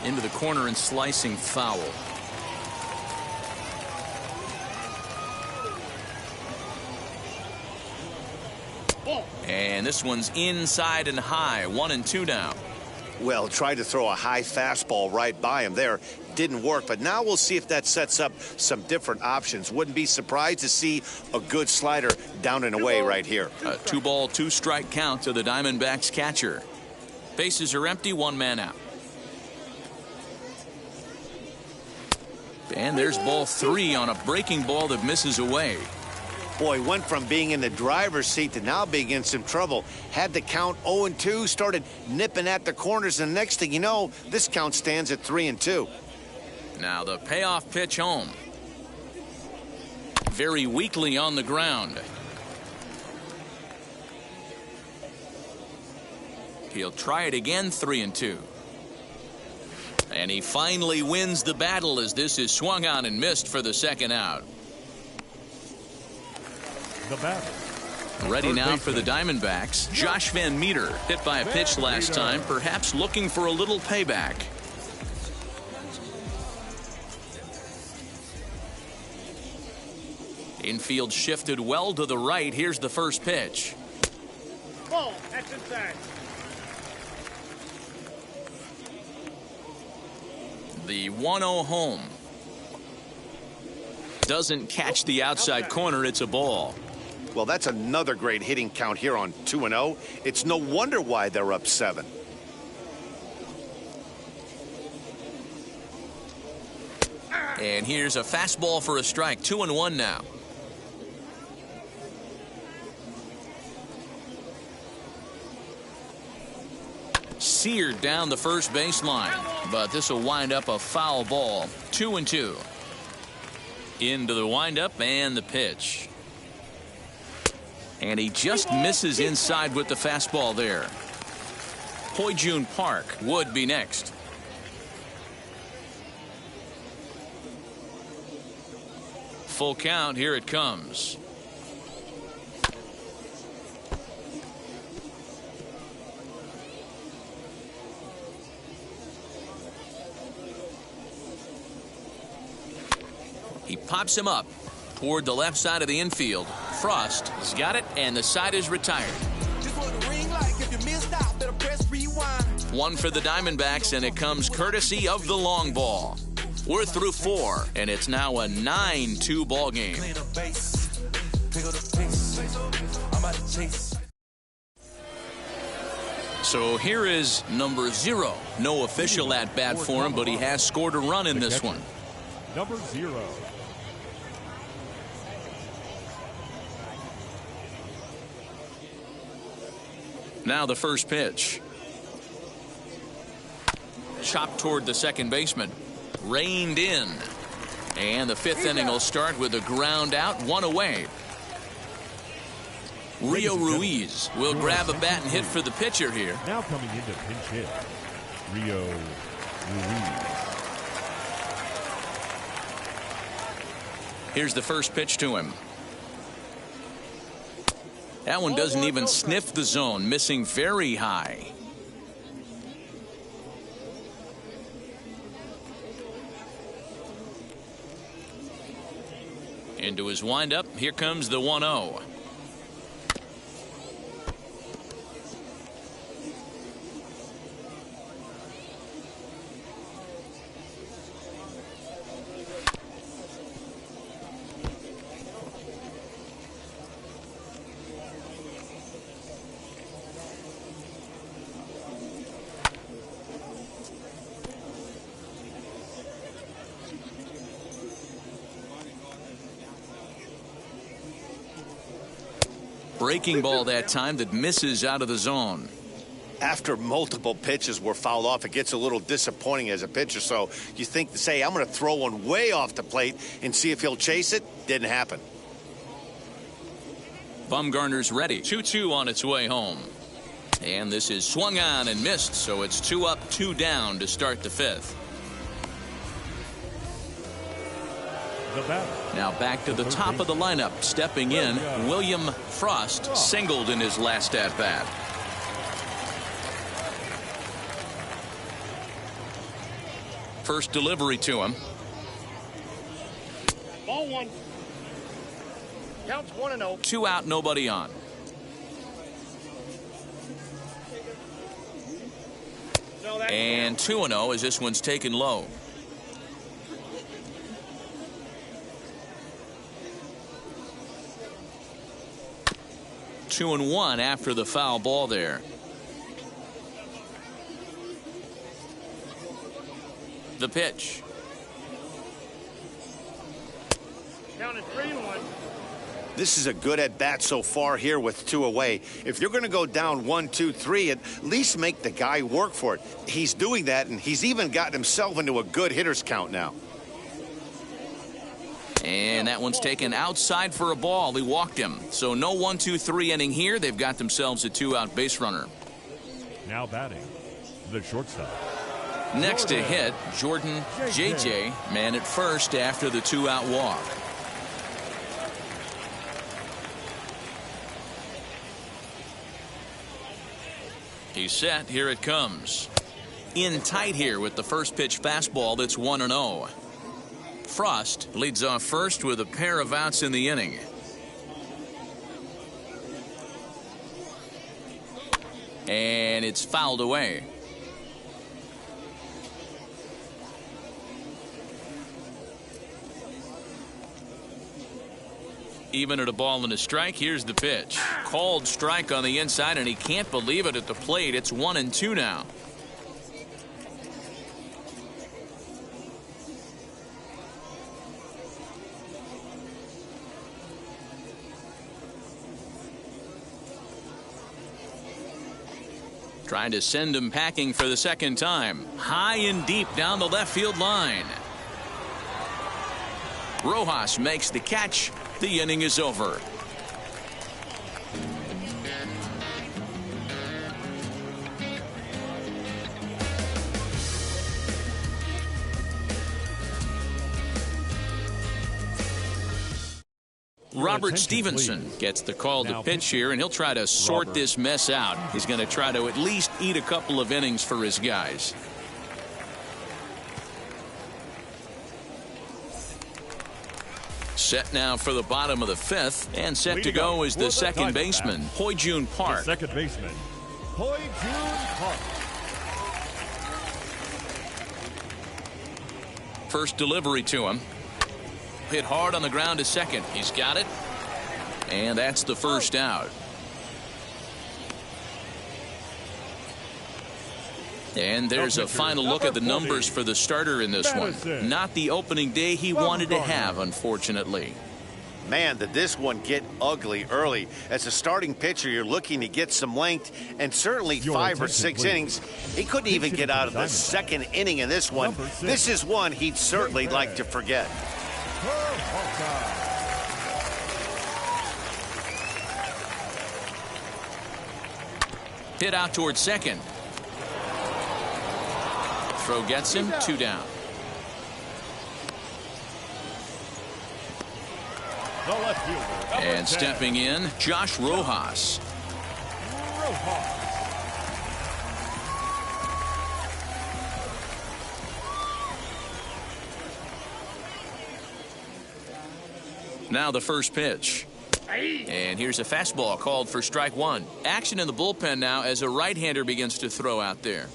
Into the corner and slicing foul. And this one's inside and high. 1-2 now. Well, tried to throw a high fastball right by him there. Didn't work, but now we'll see if that sets up some different options. Wouldn't be surprised to see a good slider down and away right here. A 2-ball, 2-strike count to the Diamondbacks catcher. Bases are empty, one man out. And there's ball 3 on a breaking ball that misses away. Boy, went from being in the driver's seat to now being in some trouble. Had the count 0-2, started nipping at the corners, and the next thing you know, this count stands at 3-2. Now the payoff pitch home. Very weakly on the ground. He'll try it again, 3-2. And he finally wins the battle as this is swung on and missed for the second out. The batter. Ready now for the Diamondbacks. Josh Van Meter hit by a pitch last time, perhaps looking for a little payback. Infield shifted well to the right. Here's the first pitch. Ball, that's inside. The 1-0 home. Doesn't catch the outside corner. It's a ball. Well, that's another great hitting count here on 2-0. It's no wonder why they're up 7. And here's a fastball for a strike. 2-1 now. Seared down the first baseline, but this will wind up a foul ball. 2-2. Into the windup and the pitch. And he just misses inside with the fastball there. Ho-Jun Park would be next. Full count, here it comes. He pops him up toward the left side of the infield. Frost has got it, and the side is retired. One for the Diamondbacks, and it comes courtesy of the long ball. We're through 4, and it's now a 9-2 ball game. So here is number 0. No official at bat for him, but he has scored a run in this one. Number 0. Now the first pitch. Chopped toward the second baseman. Reined in. And the 5th inning will start with a ground out, 1 away. Rio Ruiz will grab a bat and hit for the pitcher here. Now coming into pinch hit, Rio Ruiz. Here's the first pitch to him. That one doesn't even sniff the zone, missing very high. Into his windup, here comes the 1-0. breaking ball that time that misses out of the zone. After multiple pitches were fouled off, it gets a little disappointing as a pitcher. So you think to say, I'm going to throw one way off the plate and see if he'll chase it. Didn't happen. Bumgarner's ready. 2-2 on its way home. And this is swung on and missed, so it's 2 up, 2 down to start the 5th. Now back to the top of the lineup. Stepping in, William Frost singled in his last at-bat. First delivery to him. Ball 1. Counts 1-0. 2 out, nobody on. And 2-0 as this one's taken low. Two and 1 after the foul ball there. The pitch. Counted 3-1. This is a good at-bat so far here with 2 away. If you're going to go down 1, 2, 3, at least make the guy work for it. He's doing that, and he's even gotten himself into a good hitter's count now. And that one's taken outside for a ball. He walked him. So no 1, 2, 3 inning here. They've got themselves a 2-out base runner. Now batting, the shortstop. Next to hit, Jordan J.J., man at first after the 2-out walk. He's set. Here it comes. In tight here with the first pitch fastball that's 1-0. Frost leads off first with a pair of outs in the inning. And it's fouled away. Even at a ball and a strike, here's the pitch. Called strike on the inside, and he can't believe it at the plate. It's 1-2 now. Trying to send him packing for the second time. High and deep down the left field line. Rojas makes the catch. The inning is over. Robert Stevenson gets the call to pitch here, and he'll try to sort this mess out. He's going to try to at least eat a couple of innings for his guys. Set now for the bottom of the 5th, and set to go is the second baseman, Hoi-Jun Park. Second baseman, Hoi-Jun Park. First delivery to him. Hit hard on the ground to second. He's got it. And that's the first out. And there's a final look at the numbers for the starter in this one. Not the opening day he wanted to have, unfortunately. Man, did this one get ugly early. As a starting pitcher, you're looking to get some length, and certainly 5 or 6 innings. He couldn't even get out of the second inning in this one. This is one he'd certainly like to forget. Hit out towards second. Throw gets him, 2 down. And stepping in, Josh Rojas. Now the first pitch. And here's a fastball called for strike 1. Action in the bullpen now as a right-hander begins to throw out there.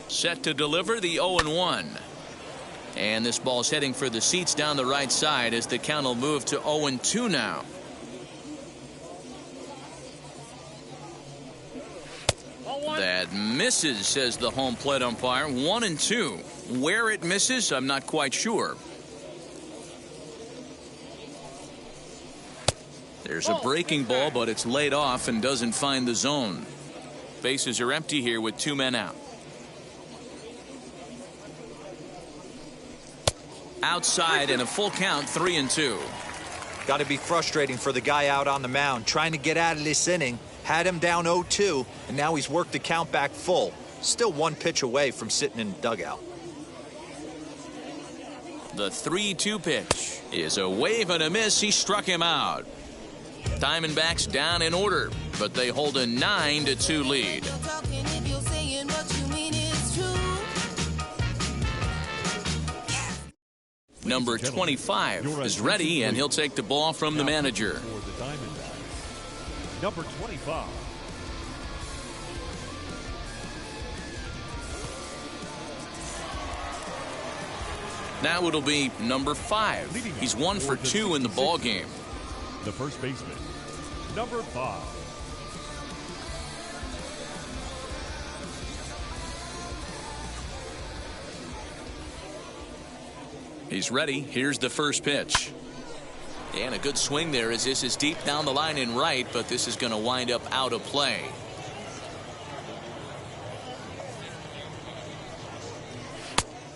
Set to deliver the 0-1. And this ball's heading for the seats down the right side as the count will move to 0-2 now. That misses, says the home plate umpire. 1-2. Where it misses, I'm not quite sure. There's a breaking ball, but it's laid off and doesn't find the zone. Bases are empty here with 2 men out. Outside and a full count, 3-2. Got to be frustrating for the guy out on the mound trying to get out of this inning. Had him down 0-2, and now he's worked the count back full. Still 1 pitch away from sitting in the dugout. The 3-2 pitch is a wave and a miss. He struck him out. Diamondbacks down in order, but they hold a 9-2 lead. Number 25 is ready, and he'll take the ball from the manager. For the Diamondbacks, number 25. Now it'll be number 5. He's 1 for 2 in the ball game. The first baseman, number 5. He's ready. Here's the first pitch. And a good swing there as this is deep down the line in right, but this is going to wind up out of play.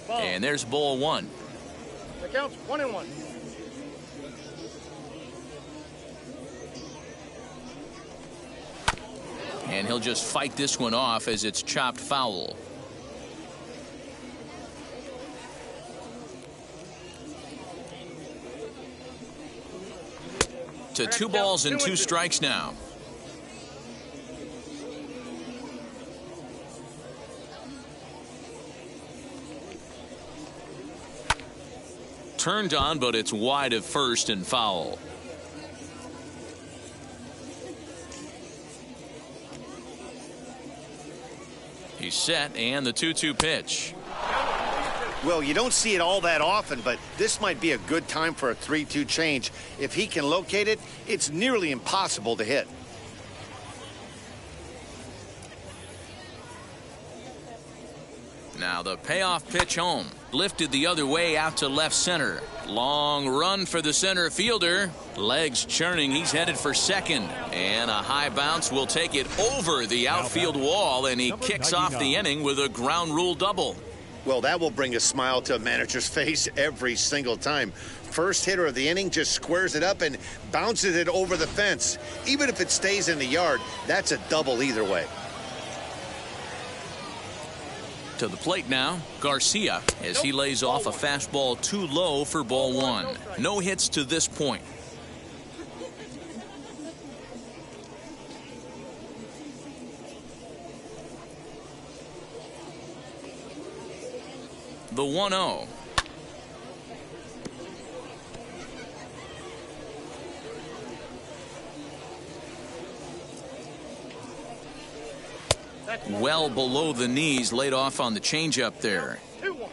And there's ball 1. The count's 1-1. And he'll just fight this one off as it's chopped foul. To 2 balls and 2 strikes now. Turned on, but it's wide of first and foul. He's set, and the 2-2 pitch. Well, you don't see it all that often, but this might be a good time for a 3-2 change. If he can locate it, it's nearly impossible to hit. Now the payoff pitch home. Lifted the other way out to left center. Long run for the center fielder. Legs churning. He's headed for second. And a high bounce will take it over the outfield wall, and he kicks off the inning with a ground rule double. Well, that will bring a smile to a manager's face every single time. First hitter of the inning just squares it up and bounces it over the fence. Even if it stays in the yard, that's a double either way. To the plate now, Garcia, as he lays off a fastball too low for ball 1. No hits to this point. The 1-0. Well below the knees, laid off on the changeup there. 2-1.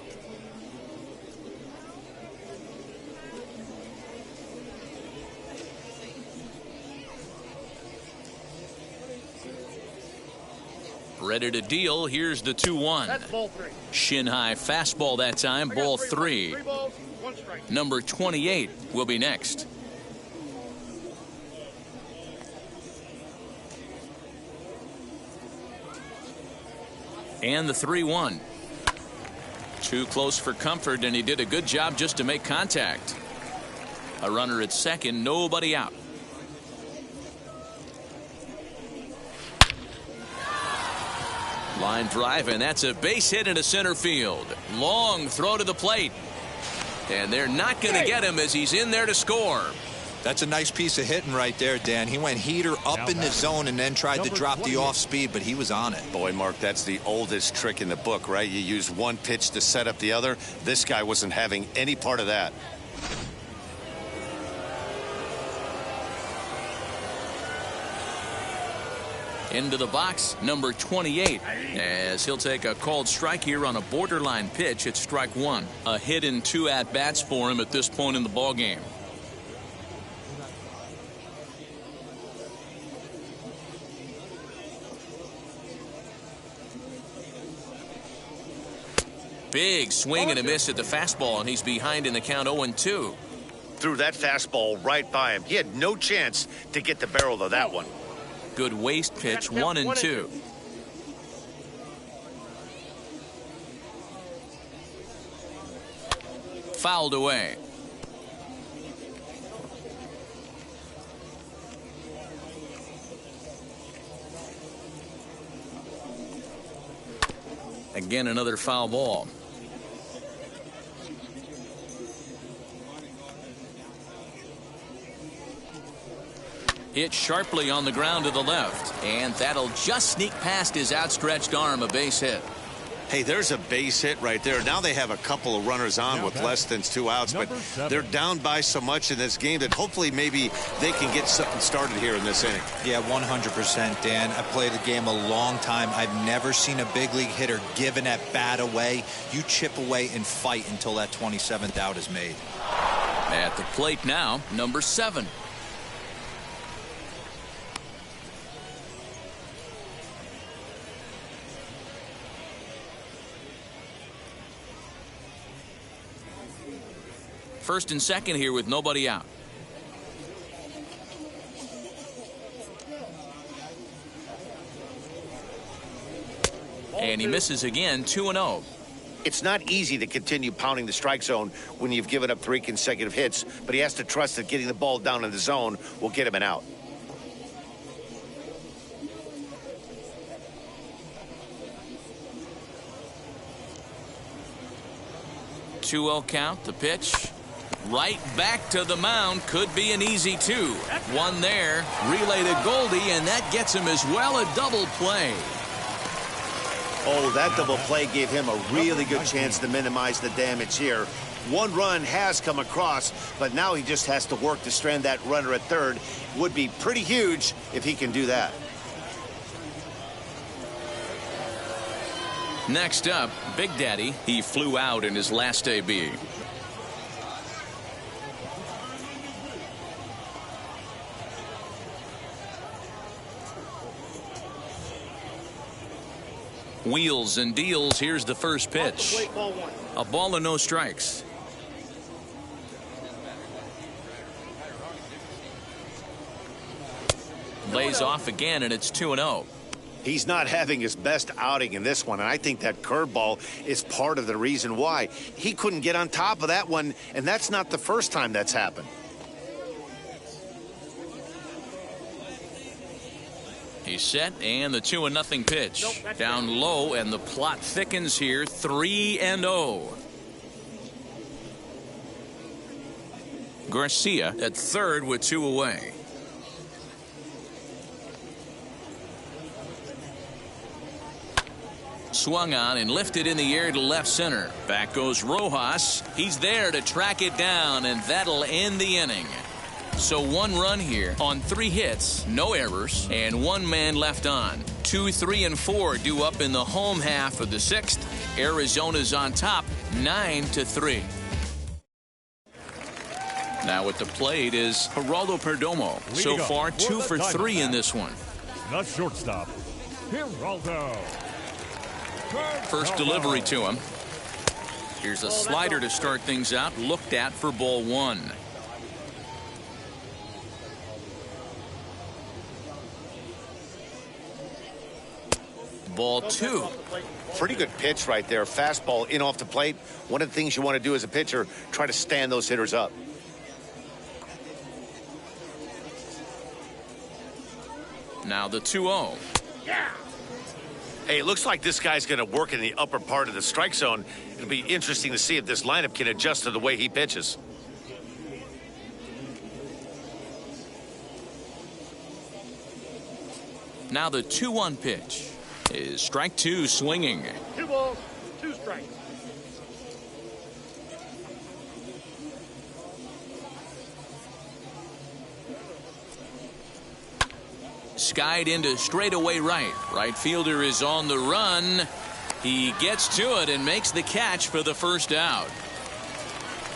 Ready to deal. Here's the 2-1. That's ball 3. Shin high fastball that time. Ball 3. 3 balls, 1 strike. Number 28 will be next. And the 3-1. Too close for comfort, and he did a good job just to make contact. A runner at second, nobody out. Line drive, and that's a base hit into center field. Long throw to the plate. And they're not going to get him as he's in there to score. That's a nice piece of hitting right there, Dan. He went heater up in the zone and then tried to drop the off speed, but he was on it. Boy, Mark, that's the oldest trick in the book, right? You use one pitch to set up the other. This guy wasn't having any part of that. Into the box, number 28, as he'll take a called strike here on a borderline pitch at strike 1. A hit in 2 at-bats for him at this point in the ball game. Big swing and a miss at the fastball, and he's behind in the count 0-2. Threw that fastball right by him. He had no chance to get the barrel of that one. Good waist pitch, 1-2. Fouled away. Again, another foul ball. Hit sharply on the ground to the left, and that'll just sneak past his outstretched arm, a base hit. Hey, there's a base hit right there. Now they have a couple of runners on with less than 2 outs, but they're down by so much in this game that hopefully maybe they can get something started here in this inning. Yeah, 100%, Dan. I played the game a long time. I've never seen a big league hitter give an at-bat away. You chip away and fight until that 27th out is made. At the plate now, number 7. First and second here with nobody out. And he misses again, 2-0. It's not easy to continue pounding the strike zone when you've given up 3 consecutive hits, but he has to trust that getting the ball down in the zone will get him an out. Two-0 count, the pitch. Right back to the mound. Could be an easy 2. One there. Relay to Goldie, and that gets him as well, a double play. Oh, that double play gave him a really good chance to minimize the damage here. 1 run has come across, but now he just has to work to strand that runner at third. Would be pretty huge if he can do that. Next up, Big Daddy. He flew out in his last AB. Wheels and deals. Here's the first pitch. A ball and no strikes. Lays off again, and it's 2-0. He's not having his best outing in this one, and I think that curveball is part of the reason why. He couldn't get on top of that one, and that's not the first time that's happened. He's set, and the 2-0 pitch. Down low, and the plot thickens here, 3-0. Garcia at third with 2 away. Swung on and lifted in the air to left center. Back goes Rojas. He's there to track it down, and that'll end the inning. So 1 run here on 3 hits, no errors, and 1 man left on. 2, 3, and 4 due up in the home half of the 6th. Arizona's on top, 9-3. Now at the plate is Geraldo Perdomo. So far, 2 for 3 in this one. The shortstop, Geraldo. First delivery to him. Here's a slider to start things out, looked at for ball 1. Ball 2. Pretty good pitch right there. Fastball in off the plate. One of the things you want to do as a pitcher, try to stand those hitters up. Now the 2-0. Yeah. Hey, it looks like this guy's going to work in the upper part of the strike zone. It'll be interesting to see if this lineup can adjust to the way he pitches. Now the 2-1 pitch is strike 2, swinging. 2 balls, 2 strikes. Skied into straightaway right. Right fielder is on the run. He gets to it and makes the catch for the first out.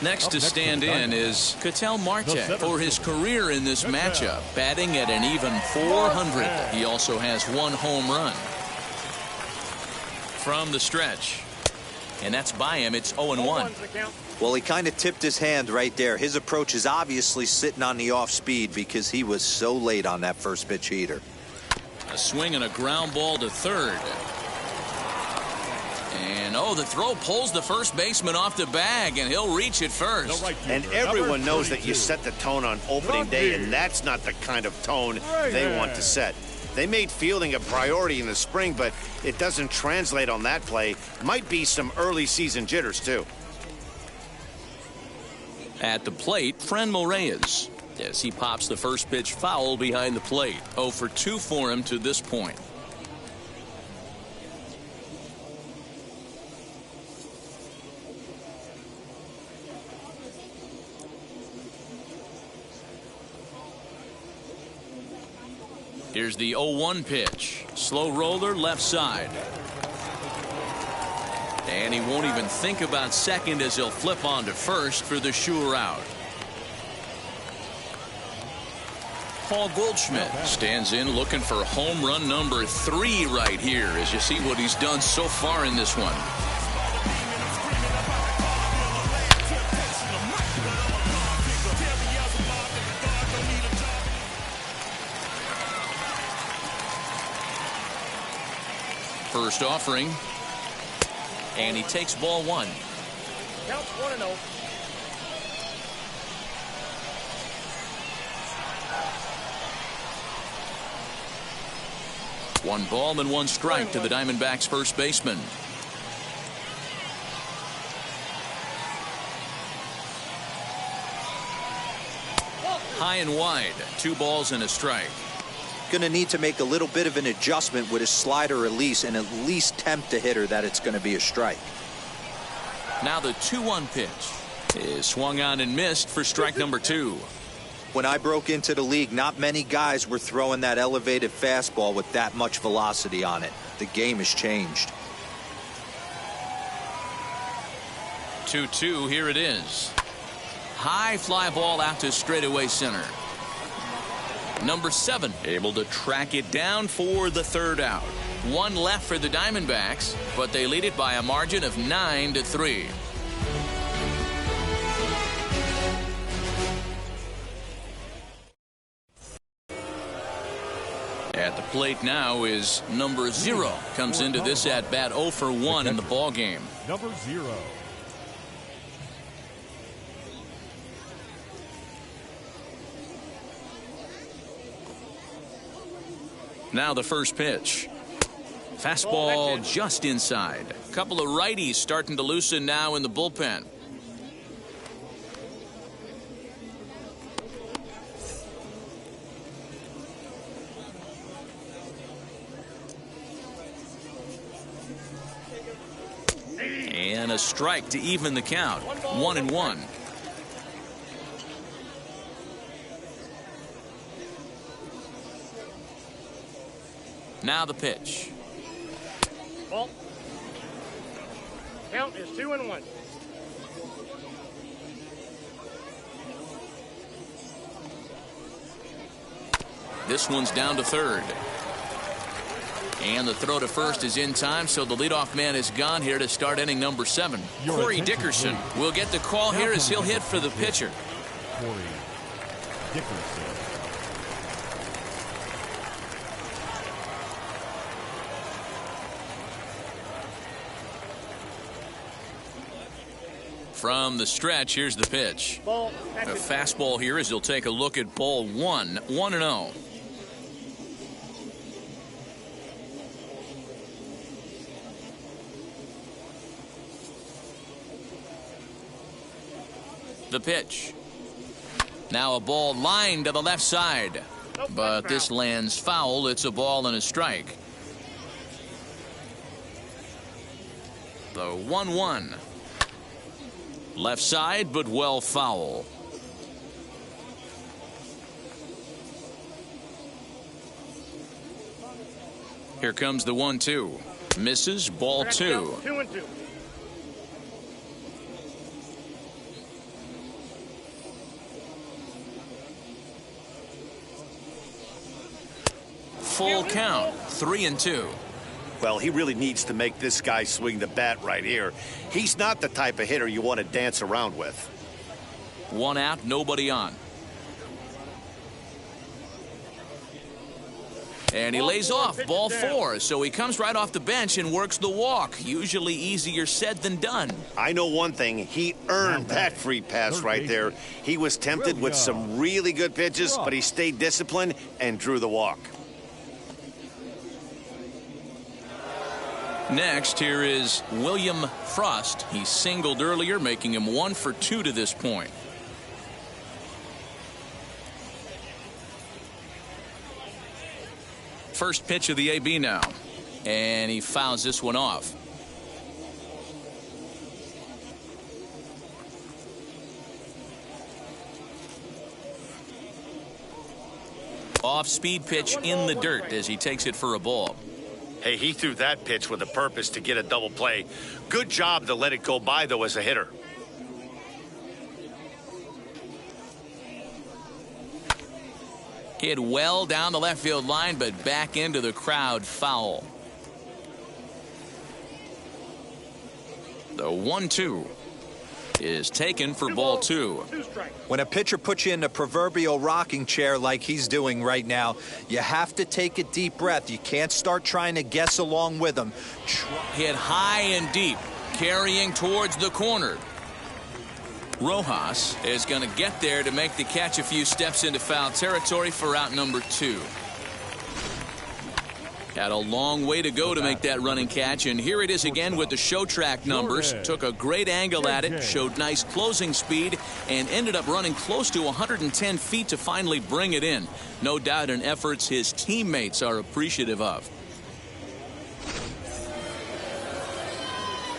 Next to stand in is Ketel Marte for his career in this matchup, batting at an even .400. He also has 1 home run. From the stretch. And that's by him. It's 0-1. Well, he kind of tipped his hand right there. His approach is obviously sitting on the off speed because he was so late on that first pitch heater. A swing and a ground ball to third. And the throw pulls the first baseman off the bag, and he'll reach it first. And everyone knows that you set the tone on opening day, and that's not the kind of tone they want to set. They made fielding a priority in the spring, but it doesn't translate on that play. Might be some early season jitters, too. At the plate, Franmil Reyes, as he pops the first pitch foul behind the plate. 0 for 2 for him to this point. Here's the 0-1 pitch. Slow roller left side. And he won't even think about second as he'll flip on to first for the sure out. Paul Goldschmidt stands in looking for home run number 3 right here as you see what he's done so far in this one. First offering. And he takes ball 1. Counts 1-0. One ball and 1 strike to the Diamondbacks first baseman. High and wide. 2 balls and a strike. Going to need to make a little bit of an adjustment with his slider release and at least tempt the hitter that it's going to be a strike. Now the 2-1 pitch is swung on and missed for strike number 2. When I broke into the league, not many guys were throwing that elevated fastball with that much velocity on it. The game has changed. 2-2, here it is. High fly ball out to straightaway center. Number 7 able to track it down for the third out. 1 left for the Diamondbacks, but they lead it by a margin of 9-3. At the plate now is number 0. Comes into this at bat 0 for 1 in the ball game. Number 0. Now the first pitch. Fastball just inside. A couple of righties starting to loosen now in the bullpen. And a strike to even the count. 1-1. Now the pitch. Ball. Count is 2-1. This one's down to third. And the throw to first is in time, so the leadoff man is gone here to start inning number 7. Corey Dickerson will get the call here as he'll hit for the pitcher. Corey Dickerson. From the stretch, here's the pitch. Ball. A fastball here as he'll take a look at ball 1. 1-0. The pitch. Now a ball lined to the left side. But this lands foul. It's a ball and a strike. The 1-1. Left side, but well foul. Here comes the 1-2. Misses, ball 2. 2-2. Full count, 3-2. Well, he really needs to make this guy swing the bat right here. He's not the type of hitter you want to dance around with. 1 out, nobody on. And he lays off, ball 4, so he comes right off the bench and works the walk. Usually easier said than done. I know one thing, he earned that free pass right there. He was tempted with some really good pitches, but he stayed disciplined and drew the walk. Next, here is William Frost. He singled earlier, making him 1 for 2 to this point. First pitch of the AB now, and he fouls this one off. Off-speed pitch in the dirt as he takes it for a ball. Hey, he threw that pitch with a purpose to get a double play. Good job to let it go by, though, as a hitter. Hit well down the left field line, but back into the crowd, foul. The 1-2 is taken for ball 2. When a pitcher puts you in the proverbial rocking chair like he's doing right now, you have to take a deep breath. You can't start trying to guess along with him. Hit high and deep, carrying towards the corner. Rojas is going to get there to make the catch a few steps into foul territory for out number 2. Had a long way to go to make that running catch, and here it is again with the show track numbers. Took a great angle at it, showed nice closing speed, and ended up running close to 110 feet to finally bring it in. No doubt an effort his teammates are appreciative of.